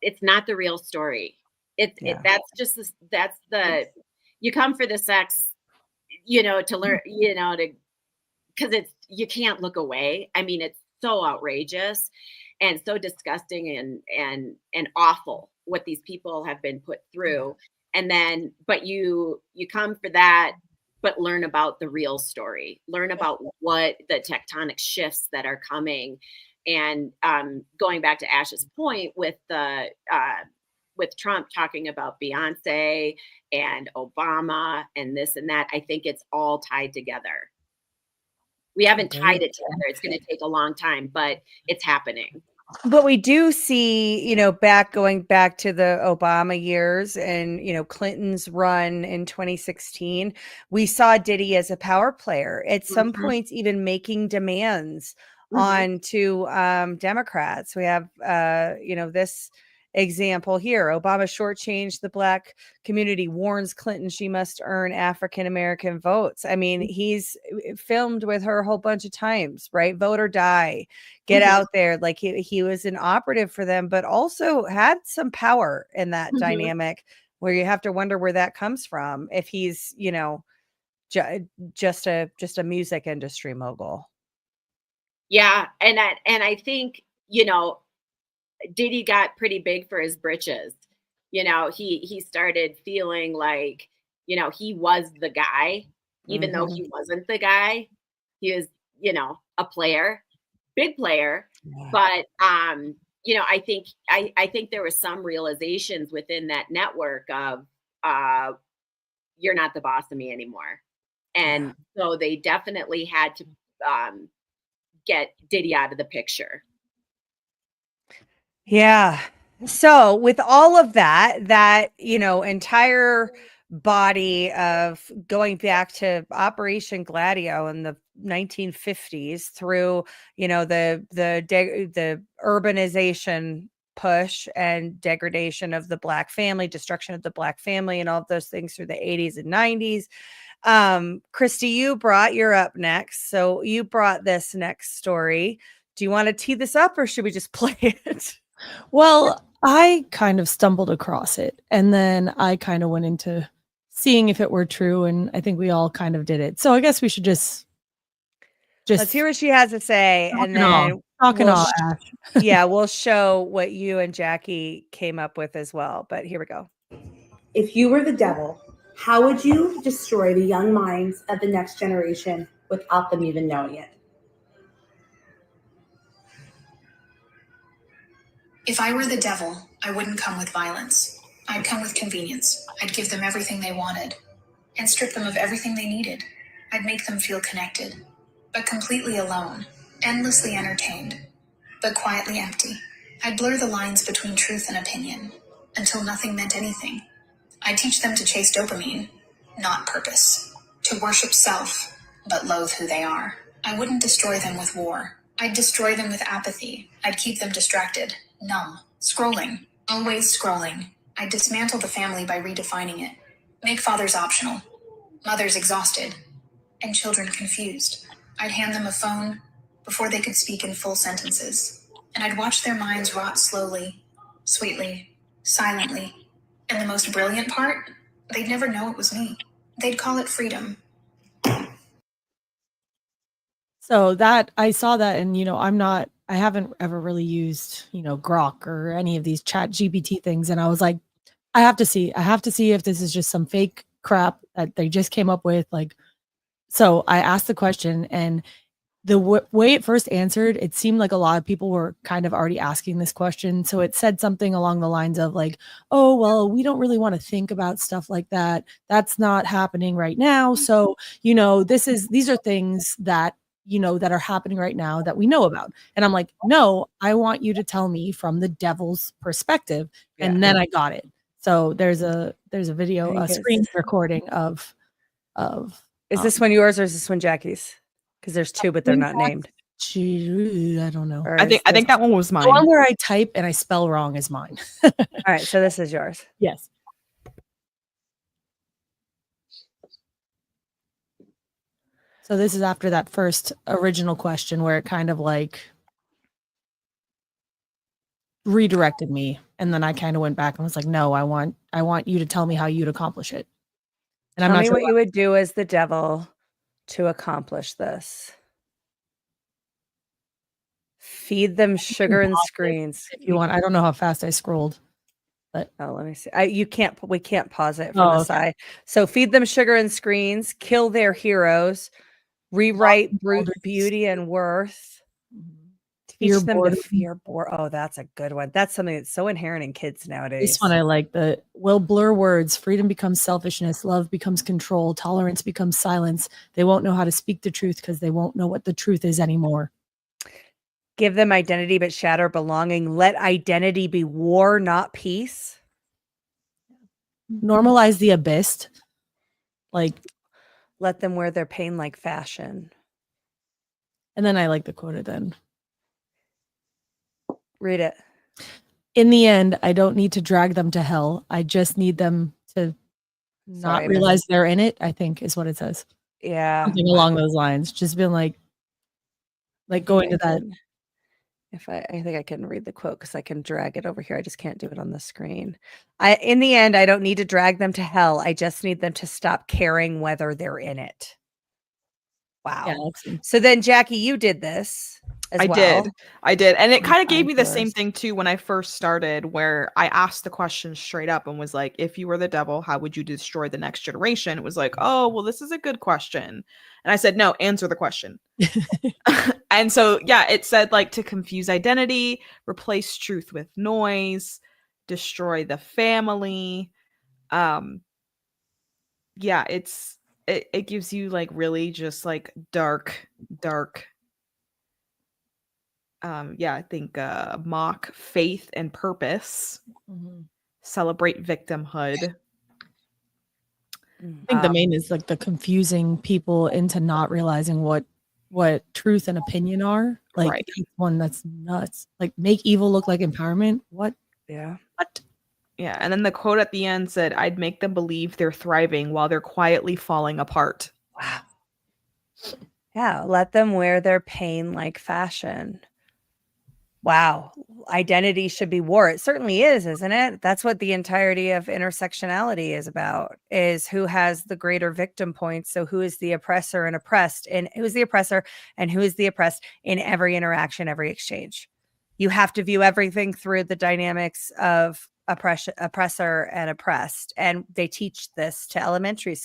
the real story. That's you come for the sex, to learn, because you can't look away. I mean, it's so outrageous and so disgusting and awful what these people have been put through. And then, but you come for that, but learn about the real story, learn about what the tectonic shifts that are coming. And going back to Ash's point with with Trump talking about Beyonce and Obama and this and that, I think it's all tied together. We haven't tied it together. It's going to take a long time, but it's happening. But we do see, going back to the Obama years and, Clinton's run in 2016, we saw Diddy as a power player at some points, even making demands on to Democrats. We have, this example here. Obama shortchanged the Black community, warns Clinton she must earn African-American votes. I mean, he's filmed with her a whole bunch of times, right? Vote or die, get out there. Like he was an operative for them, but also had some power in that dynamic where you have to wonder where that comes from. If he's, just a music industry mogul. Yeah. And I think, Diddy got pretty big for his britches. He started feeling like, he was the guy, even though he wasn't the guy. He was, a player, big player. Yeah. But, I think there were some realizations within that network of, you're not the boss of me anymore. And so they definitely had to get Diddy out of the picture. Yeah. So with all of that, entire body of going back to Operation Gladio in the 1950s through, the urbanization push and degradation of the Black family, destruction of the Black family, and all of those things through the 80s and 90s. Christy, you're up next. So you brought this next story. Do you want to tee this up or should we just play it? Well, I kind of stumbled across it and then I kind of went into seeing if it were true. And I think we all kind of did it. So I guess we should just let's hear what she has to say. And then we'll show what you and Jackie came up with as well. But here we go. If you were the devil, how would you destroy the young minds of the next generation without them even knowing it? If I were the devil, I wouldn't come with violence. I'd come with convenience. I'd give them everything they wanted and strip them of everything they needed. I'd make them feel connected, but completely alone, endlessly entertained, but quietly empty. I'd blur the lines between truth and opinion until nothing meant anything. I'd teach them to chase dopamine, not purpose, to worship self, but loathe who they are. I wouldn't destroy them with war. I'd destroy them with apathy. I'd keep them distracted, numb, scrolling, always scrolling. I'd dismantle the family by redefining it, make fathers optional, mothers exhausted, and children confused. I'd hand them a phone before they could speak in full sentences, and I'd watch their minds rot slowly, sweetly, silently. And the most brilliant part, they'd never know it was me. They'd call it freedom. So that I saw that, and I haven't ever really used, Grok or any of these chat GPT things. And I was like, I have to see if this is just some fake crap that they just came up with. So I asked the question, and the way it first answered, it seemed like a lot of people were kind of already asking this question. So it said something along the lines of oh, well, we don't really want to think about stuff like that. That's not happening right now. So, these are things that, that are happening right now that we know about. And I'm like, no, I want you to tell me from the devil's perspective. And then I got it. So there's a video, a screen recording of. Is this one yours or is this one Jackie's? Because there's two, but they're not named. I don't know. I think that one was mine. The one where I type and I spell wrong is mine. All right, so this is yours. Yes. So this is after that first original question where it kind of redirected me, and then I kind of went back and was like, no, I want you to tell me how you'd accomplish it. And Tell me what you would do as the devil to accomplish this. Feed them sugar and screens. If you want. I don't know how fast I scrolled. But let me see. We can't pause it from the side. So feed them sugar and screens, kill their heroes, rewrite beauty and worth, teach them to fear boredom. Oh, that's a good one. That's something that's so inherent in kids nowadays. This one I like. Will blur words. Freedom becomes selfishness. Love becomes control. Tolerance becomes silence. They won't know how to speak the truth because they won't know what the truth is anymore. Give them identity, but shatter belonging. Let identity be war, not peace. Normalize the abyss. Let them wear their pain like fashion. And then I like the quote at the end. Read it. In the end, I don't need to drag them to hell. I just need them to not realize they're in it, I think is what it says. Yeah. Something along those lines. Just been going to that. I think I can read the quote because I can drag it over here. I just can't do it on the screen. In the end, I don't need to drag them to hell. I just need them to stop caring whether they're in it. Wow. Yeah, so then, Jackie, you did this. I did. And it kind of gave me the same thing too when I first started, where I asked the question straight up and was like, if you were the devil, how would you destroy the next generation? It was like, oh, well, this is a good question. And I said, no, answer the question. And so, yeah, it said to confuse identity, replace truth with noise, destroy the family, yeah, it gives you like really just like dark I think mock faith and purpose, celebrate victimhood. I think the main is like the confusing people into not realizing what truth and opinion are. Like Right. that's one that's nuts. Like make evil look like empowerment. What? Yeah. What? Yeah, and then the quote at the end said, "I'd make them believe they're thriving while they're quietly falling apart." Wow. Yeah, let them wear their pain like fashion. Wow. Identity should be war. It certainly is, isn't it? That's what the entirety of intersectionality is about, is who has the greater victim points. So who is the oppressor and oppressed, and who's the oppressor and who is the oppressed in every interaction, every exchange. You have to view everything through the dynamics of oppressor and oppressed. And they teach this to elementary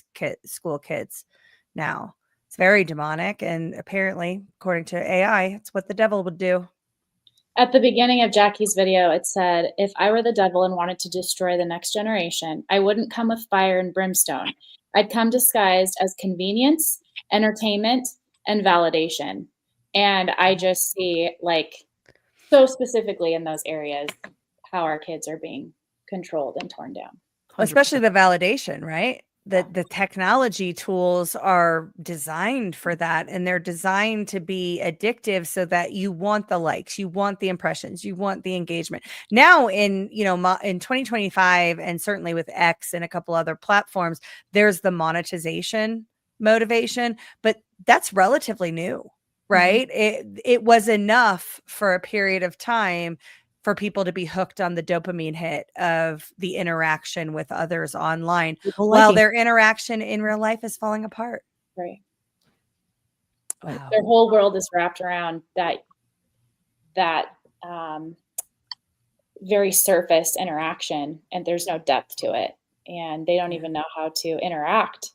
school kids now. It's very demonic. And apparently, according to AI, it's what the devil would do. At the beginning of Jackie's video, it said, if I were the devil and wanted to destroy the next generation, I wouldn't come with fire and brimstone. I'd come disguised as convenience, entertainment, and validation. And I just see, like, so specifically in those areas, how our kids are being controlled and torn down. Especially the validation, right? The technology tools are designed for that, and they're designed to be addictive so that you want the likes, you want the impressions, you want the engagement. Now in, in 2025, and certainly with X and a couple other platforms, there's the monetization motivation, but that's relatively new, right? It was enough for a period of time for people to be hooked on the dopamine hit of the interaction with others online while their interaction in real life is falling apart. Right. Wow. Their whole world is wrapped around that very surface interaction, and there's no depth to it. And they don't even know how to interact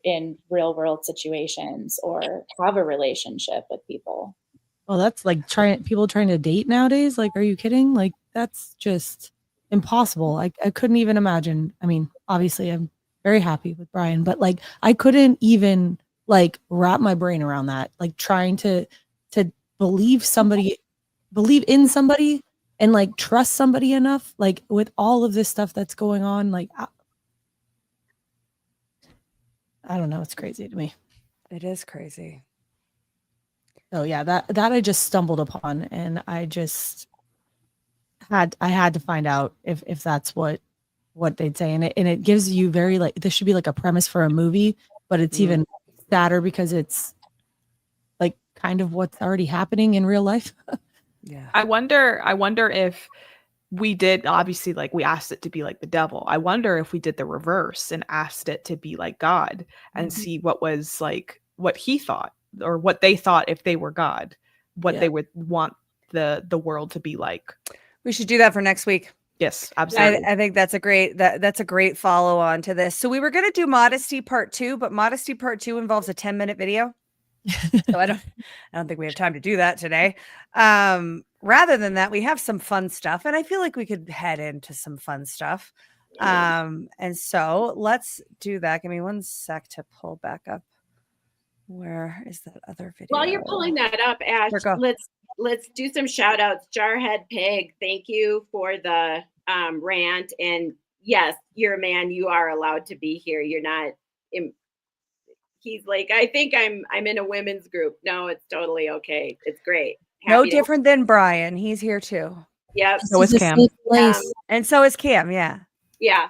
in real world situations or have a relationship with people. Well, that's like people trying to date nowadays. Like, are you kidding? Like, that's just impossible. I couldn't even imagine. I mean, obviously I'm very happy with Brian, but like, I couldn't even like wrap my brain around that. Like trying to believe in somebody and like trust somebody enough, like with all of this stuff that's going on. Like, I don't know. It's crazy to me. It is crazy. So yeah, that I just stumbled upon, and I just had to find out if that's what they'd say, and it gives you very like, this should be like a premise for a movie, but it's even sadder because it's like kind of what's already happening in real life. Yeah. I wonder if we did, obviously, like we asked it to be like the devil. I wonder if we did the reverse and asked it to be like God and see what was like what he thought, or what they thought if they were God, what they would want the world to be like. We should do that for next week. Yes, absolutely. I think that's a great follow on to this. So we were going to do Modesty Part 2, but Modesty Part 2 involves a 10-minute video. So I don't think we have time to do that today. Rather than that, we have some fun stuff, and I feel like we could head into some fun stuff. And so let's do that. Give me one sec to pull back up. Where is that other video? While you're pulling that up, Ash, let's do some shout outs. Jarhead Pig, thank you for the rant. And yes, you're a man. You are allowed to be here. You're not. He's like, I think I'm in a women's group. No, it's totally okay. It's great. No different than Brian. He's here too. Yep. So is Cam. And so is Cam. Yeah. Yeah.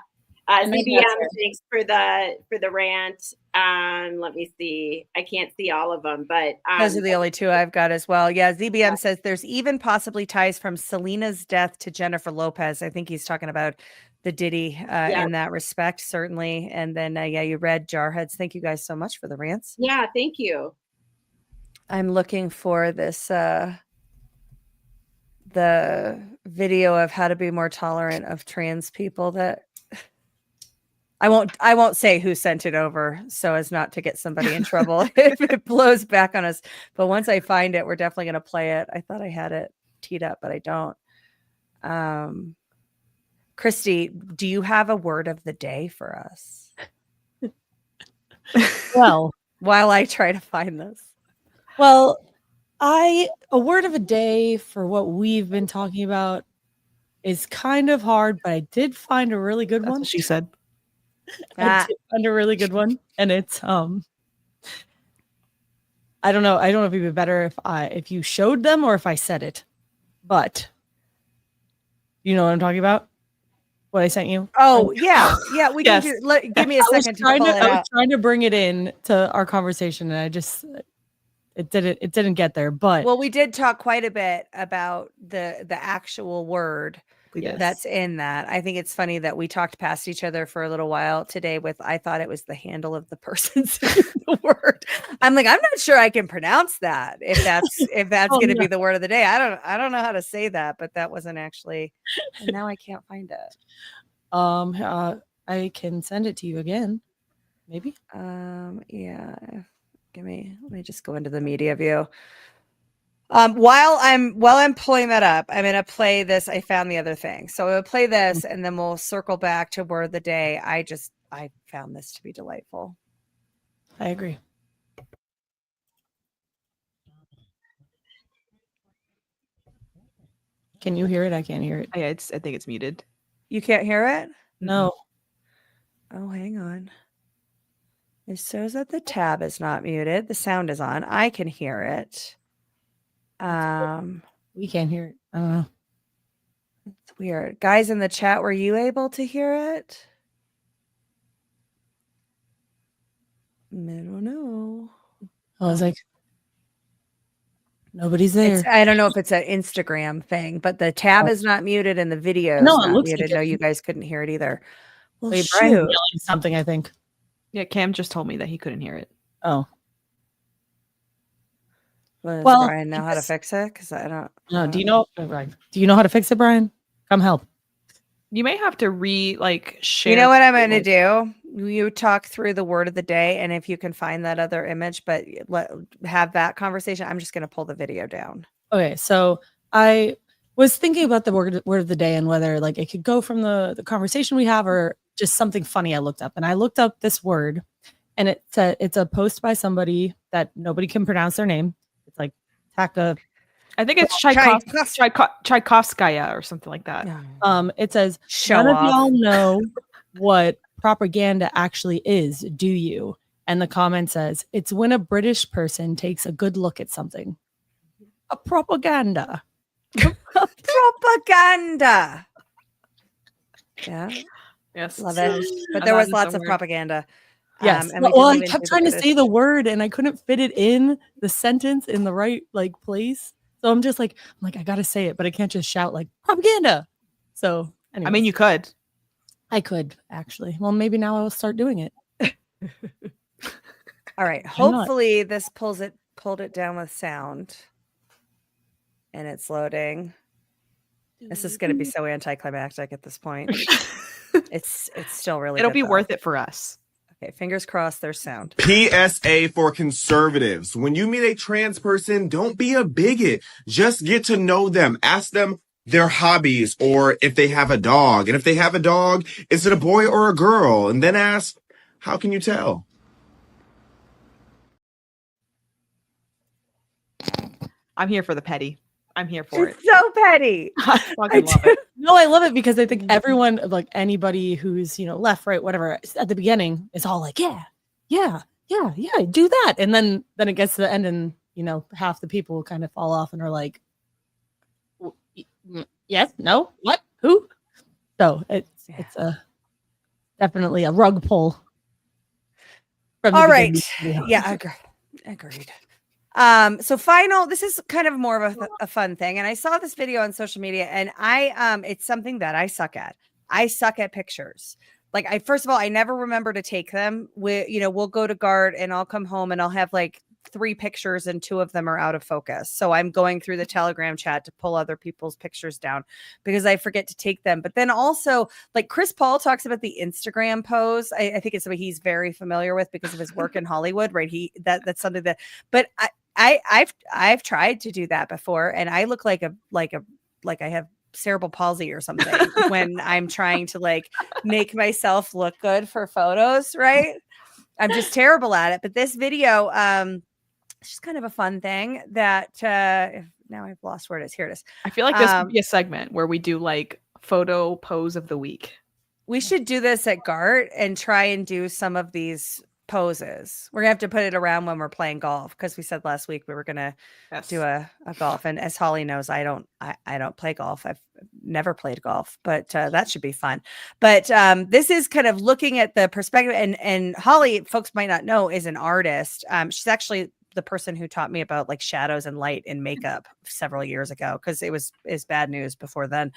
CBM, thanks for the rant. Let me see. I can't see all of them, but those are the only two I've got as well. Yeah. ZBM says there's even possibly ties from Selena's death to Jennifer Lopez. I think he's talking about the Diddy in that respect, certainly. And then, you read Jarheads. Thank you guys so much for the rants. Yeah. Thank you. I'm looking for this, the video of how to be more tolerant of trans people that I won't say who sent it over so as not to get somebody in trouble if it blows back on us. But once I find it, we're definitely going to play it. I thought I had it teed up, but I don't. Christy, do you have a word of the day for us? Well, while I try to find this. Well, a word of a day for what we've been talking about is kind of hard, but I did find a really good one. What she said. I did find a really good one, and it's I don't know if it'd be better if you showed them or if I said it, but you know what I'm talking about? What I sent you? Oh yeah, we Yes. can do. Give me a second to pull it I was out. trying to bring it in to our conversation, and I just it didn't get there. But Well, we did talk quite a bit about the actual word Yes. that's in that. I think it's funny that we talked past each other for a little while today with I thought it was the handle of the person saying the word. I'm like, I'm not sure I can pronounce that if that's Oh, going to no. be the word of the day. I don't know how to say that, but that wasn't actually, and now I can't find it. I can send it to you again, maybe. Yeah. Let me just go into the media view. While I'm pulling that up, I'm gonna play this. I found the other thing. So we'll play this and then we'll circle back to word of the day. I found this to be delightful. I agree. Can you hear it? I can't hear it. Yeah, I think it's muted. You can't hear it? No. Oh, hang on. It shows that the tab is not muted. The sound is on. I can hear it. We can't hear it. I don't know. It's weird. Guys in the chat, were you able to hear it? I don't know. I was like, nobody's there. I don't know if it's an Instagram thing, but the tab is not muted and the video is No, it not looks muted. like No, it. you guys couldn't hear it either. Well, Wait, Brian's shoot. yelling something, I think. Yeah, Cam just told me that he couldn't hear it. Oh. Does Well, Brian know how to because- fix it? Because I don't. No, do you know? Do you know how to fix it, Brian? Come help. You may have to share. You know what I'm going to do? You talk through the word of the day, and if you can find that other image, but have that conversation. I'm just going to pull the video down. Okay, so I was thinking about the word of the day and whether like it could go from the conversation we have or just something funny I looked up. And I looked up this word, and it's a post by somebody that nobody can pronounce their name. It's like Taka. I think it's Tchaikovskaya or something like that. It says, Show none off. of y'all know what propaganda actually is, do you? And the comment says, it's when a British person takes a good look at something. A propaganda. Propaganda. Yeah. Yes. Love it. But there was lots of propaganda. Yes. And we Well, didn't I even kept do trying to British. say the word and I couldn't fit it in the sentence in the right place. So I'm just like, I gotta say it, but I can't just shout like propaganda. So I mean, you could. I could actually. Well, maybe now I will start doing it. All right. Why not? Hopefully this pulled it down with sound. And it's loading. This is going to be so anticlimactic at this point. It's still really It'll good, be though. worth it for us. Okay, fingers crossed there's sound. PSA for conservatives. When you meet a trans person, don't be a bigot. Just get to know them. Ask them their hobbies or if they have a dog. And if they have a dog, is it a boy or a girl? And then ask, how can you tell? I'm here for the petty. I'm here for it. It's so petty. I fucking love it. No, I love it because I think everyone, like anybody who's, left, right, whatever, at the beginning is all like, yeah, do that. And then it gets to the end and, half the people kind of fall off and are like, yes, no, what, who? So it's definitely a rug pull. From the All right. beginning. Yeah, agreed. So this is kind of more of a fun thing. And I saw this video on social media and it's something that I suck at. I suck at pictures. Like first of all, I never remember to take them. We'll go to guard and I'll come home and I'll have like 3 pictures and 2 of them are out of focus. So I'm going through the Telegram chat to pull other people's pictures down because I forget to take them. But then also like Chris Paul talks about the Instagram pose. I think it's something he's very familiar with because of his work in Hollywood, right? That's something that, but I've tried to do that before and I look like I have cerebral palsy or something when I'm trying to like make myself look good for photos, right? I'm just terrible at it. But this video, it's just kind of a fun thing that now I've lost where it is. Here it is. I feel like this would be a segment where we do like photo pose of the week. We should do this at GART and try and do some of these poses. We're gonna have to put it around when we're playing golf, because we said last week we were gonna do a golf. And as Holly knows, I don't play golf. I've never played golf, but that should be fun. But this is kind of looking at the perspective, and Holly, folks might not know, is an artist. She's actually the person who taught me about like shadows and light in makeup several years ago, because is bad news before then.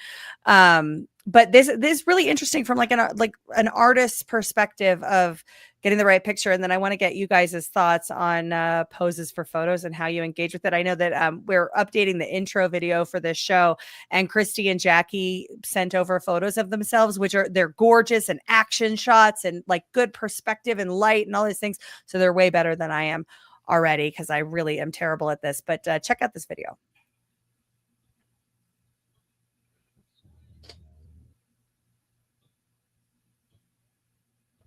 But this really interesting from like an artist's perspective of getting the right picture. And then I want to get you guys' thoughts on poses for photos and how you engage with it. I know that we're updating the intro video for this show, and Christy and Jackie sent over photos of themselves, they're gorgeous and action shots and like good perspective and light and all these things. So they're way better than I am already, because I really am terrible at this. But check out this video.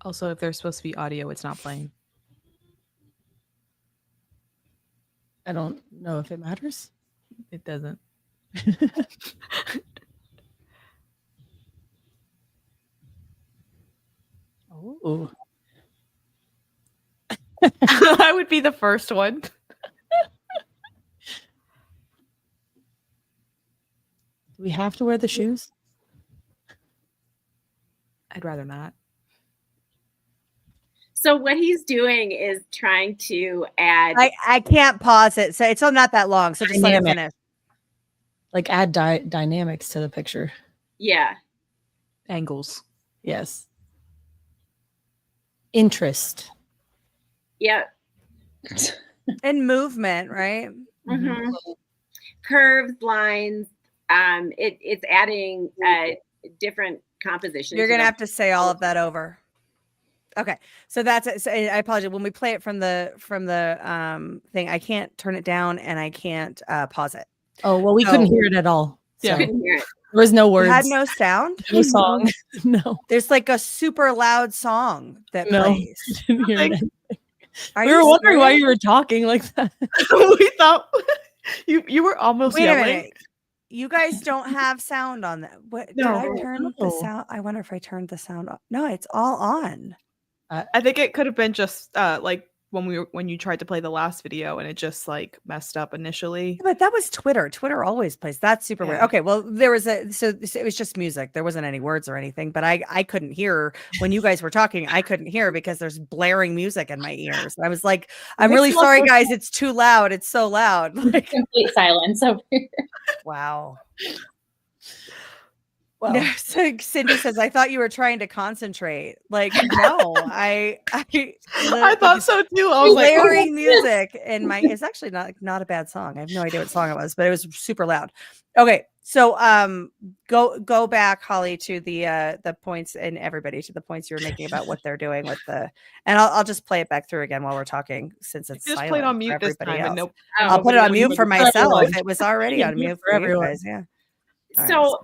Also, if there's supposed to be audio, it's not playing. I don't know if it matters. It doesn't. Oh. I would be the first one. Do we have to wear the shoes? I'd rather not. So what he's doing is trying to add. I can't pause it, so it's not that long. So just let it finish. Like add dynamics to the picture. Yeah. Angles. Yes. Interest. Yeah. And movement, right? Mm-hmm. Curves, lines. It's adding different compositions. You're gonna have to say all of that over. Okay, so that's it. So I apologize. When we play it from the thing, I can't turn it down and I can't pause it. Oh well, we couldn't hear it at all. Yeah, So. Couldn't hear it. There was no words. You had no sound. No song. No. There's like a super loud song that No. plays. Didn't hear it. Are We you were wondering why serious? you were talking like that. We thought you were almost Wait a yelling. minute. You guys don't have sound on that. What did No. I turn the No. sound? I wonder if I turned the sound off. No, it's all on. I think it could have been just like when you tried to play the last video and it just like messed up initially. But that was Twitter. Twitter always plays. That's super weird. Yeah. Okay, well, there was so it was just music. There wasn't any words or anything, but I couldn't hear when you guys were talking. I couldn't hear because there's blaring music in my ears. I was like, I'm Makes really a lot sorry, more guys. It's too loud. It's so loud. Like, Complete silence over here. wow. Well, No, so Cindy says, I thought you were trying to concentrate. Like, no, I thought so too. I was like, blaring music in my it's actually not a bad song. I have no idea what song it was, but it was super loud. Okay, so go back, Holly, to the points, and everybody to the points you were making about what they're doing with the, and I'll just play it back through again while we're talking, since it's just silent played on for mute this everybody time, and else. nope. I'll put it on mute for myself. everyone. It was already on mute for you everyone. guys. Yeah. All right, So,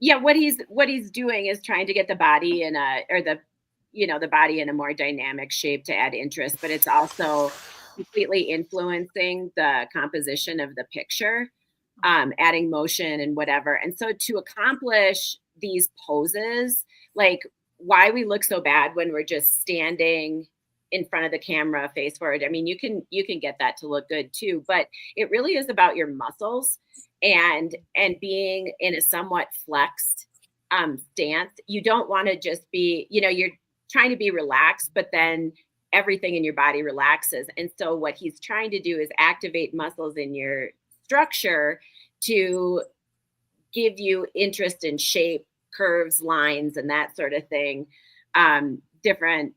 yeah, what he's doing is trying to get the body in the body in a more dynamic shape to add interest, but it's also completely influencing the composition of the picture, adding motion and whatever. And so to accomplish these poses, like why we look so bad when we're just standing in front of the camera face forward. I mean, you can get that to look good too, but it really is about your muscles and being in a somewhat flexed stance. You don't want to just be, you're trying to be relaxed, but then everything in your body relaxes. And so what he's trying to do is activate muscles in your structure to give you interest in shape, curves, lines, and that sort of thing. Different,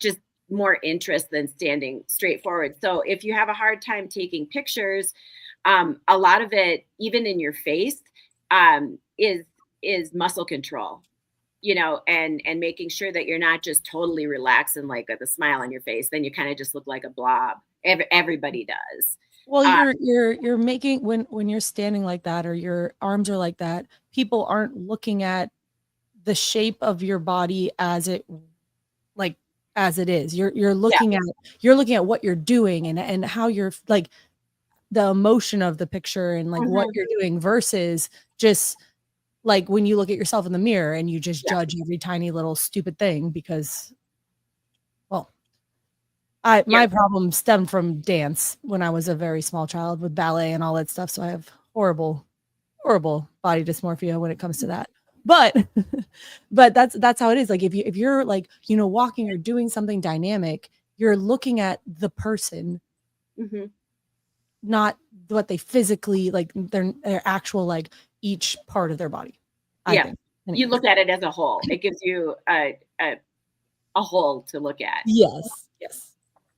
just more interest than standing straight forward. So if you have a hard time taking pictures, a lot of it, even in your face, is muscle control, and making sure that you're not just totally relaxed and like with a smile on your face. Then you kind of just look like a blob. Everybody does. Well, you're making when you're standing like that or your arms are like that, people aren't looking at the shape of your body as it is. You're looking at what you're doing and how you're like the emotion of the picture and like what you're doing versus just like when you look at yourself in the mirror and you just judge every tiny little stupid thing because, well, my problem stemmed from dance when I was a very small child with ballet and all that stuff. So I have horrible body dysmorphia when it comes to that. But that's how it is. Like if you're like, walking or doing something dynamic, you're looking at the person, not what they physically like their actual like each part of their body. I think. Anyway. You look at it as a whole. It gives you a whole to look at. Yes.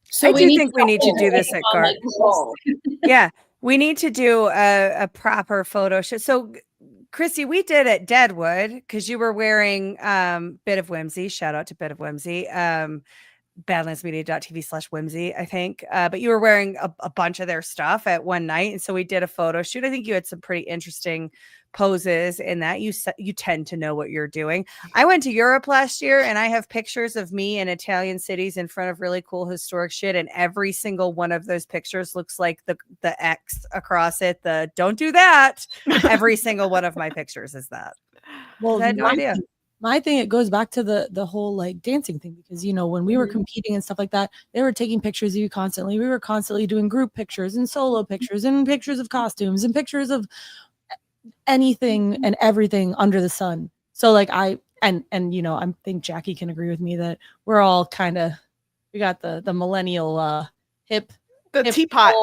So I do think we need to do this at GART. Yeah, we need to do a proper photo shoot. So, Christy, we did at Deadwood because you were wearing Bit of Whimsy. Shout out to Bit of Whimsy. Badlandsmedia.tv/whimsy, I think. But you were wearing a bunch of their stuff at one night. And so we did a photo shoot. I think you had some pretty interesting poses in that. You tend to know what you're doing. I went to Europe last year and I have pictures of me in Italian cities in front of really cool historic shit. And every single one of those pictures looks like the X across it. The don't do that. Every single one of my pictures is that. Well, I had no idea. My thing, it goes back to the whole like dancing thing, because, when we were competing and stuff like that, they were taking pictures of you constantly. We were constantly doing group pictures and solo pictures and pictures of costumes and pictures of anything and everything under the sun. So like I think Jackie can agree with me that we're all we got the millennial hip teapot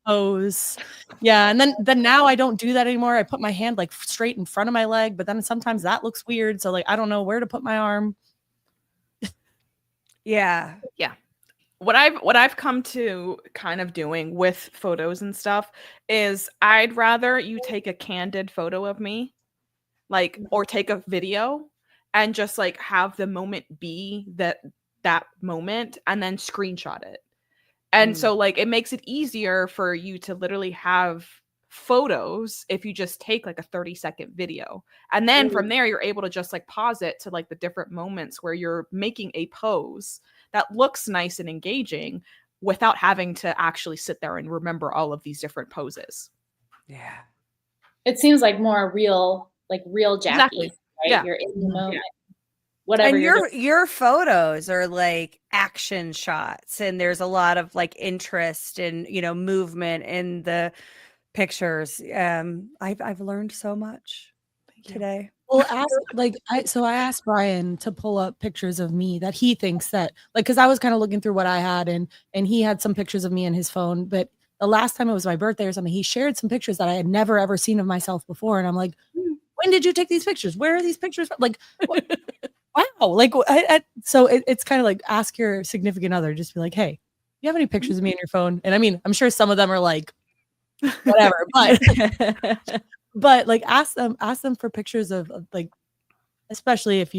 pose. Yeah. And then now I don't do that anymore. I put my hand like straight in front of my leg, but then sometimes that looks weird. So like I don't know where to put my arm. Yeah. What I've come to kind of doing with photos and stuff is I'd rather you take a candid photo of me, like, or take a video and just like have the moment be that moment and then screenshot it. And so like it makes it easier for you to literally have photos if you just take like a 30-second video. And then from there you're able to just like pause it to like the different moments where you're making a pose that looks nice and engaging without having to actually sit there and remember all of these different poses. Yeah. It seems like more real Jackie, Exactly. right? Yeah. You're in the moment. Whatever. And your photos are like action shots, and there's a lot of like interest and movement in the pictures. I've learned so much today. Well, I asked Brian to pull up pictures of me that he thinks that like, because I was kind of looking through what I had and he had some pictures of me in his phone, but the last time it was my birthday or something, he shared some pictures that I had never ever seen of myself before, and I'm like, when did you take these pictures? Where are these pictures from? Like, wow, like so it's kind of like ask your significant other, just be like, hey, you have any pictures of me in your phone? And I mean, I'm sure some of them are like whatever, but like ask them for pictures of like, especially if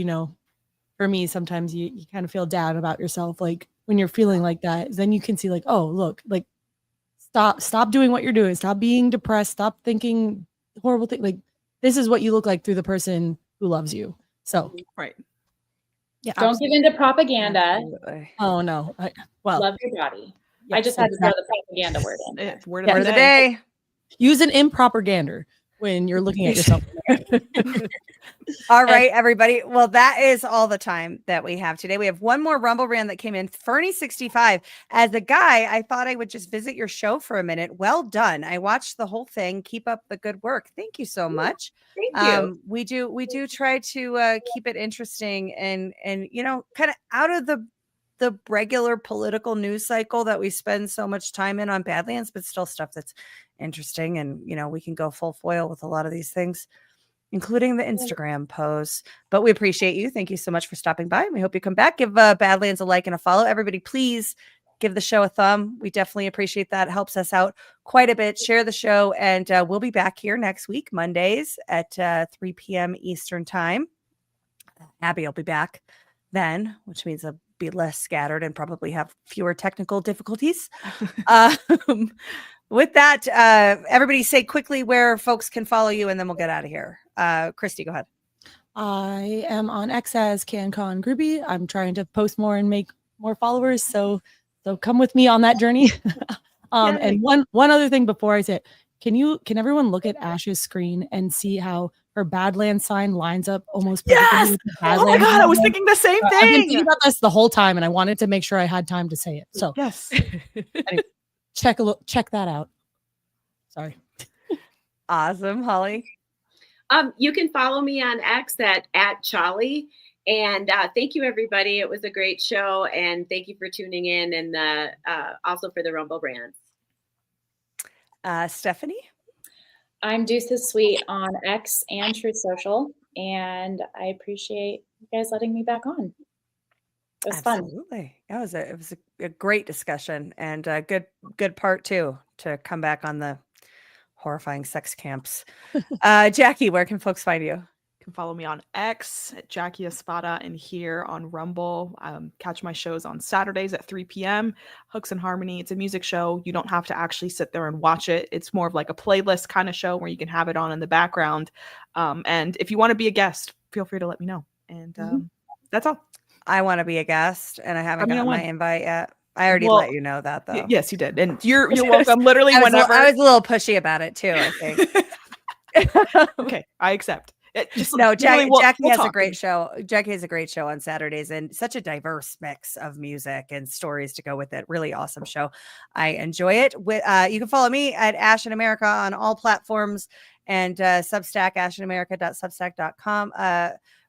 for me, sometimes you kind of feel down about yourself, like when you're feeling like that, then you can see like, oh look, like stop doing what you're doing, stop being depressed, stop thinking horrible things, like this is what you look like through the person who loves you. So right. Yeah. Don't give into propaganda. Absolutely. Oh no. Love your body. Yes, I just had to throw the propaganda word in. Word of the day. Use an improper gander when you're looking at yourself. All right, everybody. Well, that is all the time that we have today. We have one more Rumble Rant that came in. Fernie65. As a guy, I thought I would just visit your show for a minute. Well done. I watched the whole thing. Keep up the good work. Thank you so much. Thank you. We do try to keep it interesting and kind of out of the regular political news cycle that we spend so much time in on Badlands, but still stuff that's interesting. And, we can go full foil with a lot of these things, including the Instagram posts. But we appreciate you. Thank you so much for stopping by. We hope you come back. Give Badlands a like and a follow. Everybody, please give the show a thumb. We definitely appreciate that. It helps us out quite a bit. Share the show, and we'll be back here next week, Mondays at 3 p.m. Eastern time. Abby will be back then, which means I'll be less scattered and probably have fewer technical difficulties. With that, everybody say quickly where folks can follow you, and then we'll get out of here. Christy, go ahead. I am on X as CanCon Groupie. I'm trying to post more and make more followers. So come with me on that journey. And one other thing before I say it, can everyone look at Ash's screen and see how her Badlands sign lines up almost perfectly Yes. with the Oh my Badlands God, I was logo? thinking the same I've been thing. thinking about this the whole time, and I wanted to make sure I had time to say it. So yes, anyway, check that out. Sorry. Awesome, Holly. You can follow me on X at Charlie. And thank you, everybody. It was a great show. And thank you for tuning in, and also for the Rumble Brands. Stephanie? I'm Deuces Sweet on X and Truth Social, and I appreciate you guys letting me back on. It was fun. Absolutely. It was a great discussion, and a good part too, to come back on the horrifying sex camps. Jackie, where can folks find you? You can follow me on X at Jackie Espada, and here on Rumble. Catch my shows on Saturdays at 3 p.m. Hooks and Harmony. It's a music show. You don't have to actually sit there and watch it. It's more of like a playlist kind of show where you can have it on in the background. And if you want to be a guest, feel free to let me know. And that's all. I want to be a guest, and I haven't gotten my invite yet. I already Well, let you know that, though. Yes, you did. And you're welcome. Literally, I was whenever. a little pushy about it too, I think. Okay, I accept. No, Jackie we'll has a talk. great show. Jackie has a great show on Saturdays, and such a diverse mix of music and stories to go with it. Really awesome show. I enjoy it. You can follow me at Ash in America on all platforms, and Substack, ashinamerica.substack.com.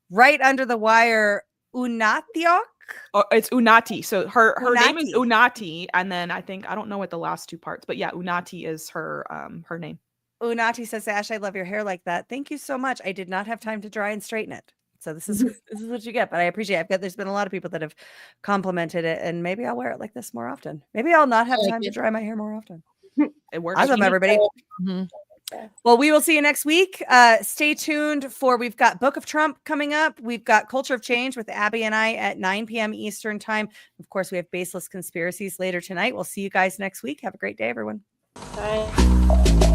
Right under the wire, Unatiok. Oh, it's Unati. So her name is Unati. Unati, and then I don't know what the last two parts, but yeah, Unati is her name. Unati says, Ash, I love your hair like that. Thank you so much. I did not have time to dry and straighten it. So this is what you get, but I appreciate it. There's been a lot of people that have complimented it, and maybe I'll wear it like this more often. Maybe I'll not have time to dry my hair more often. It works. Awesome, everybody. Well, we will see you next week. Stay tuned for, we've got Book of Trump coming up. We've got Culture of Change with Abby and I at 9 p.m. Eastern time. Of course, we have Baseless Conspiracies later tonight. We'll see you guys next week. Have a great day, everyone. Bye.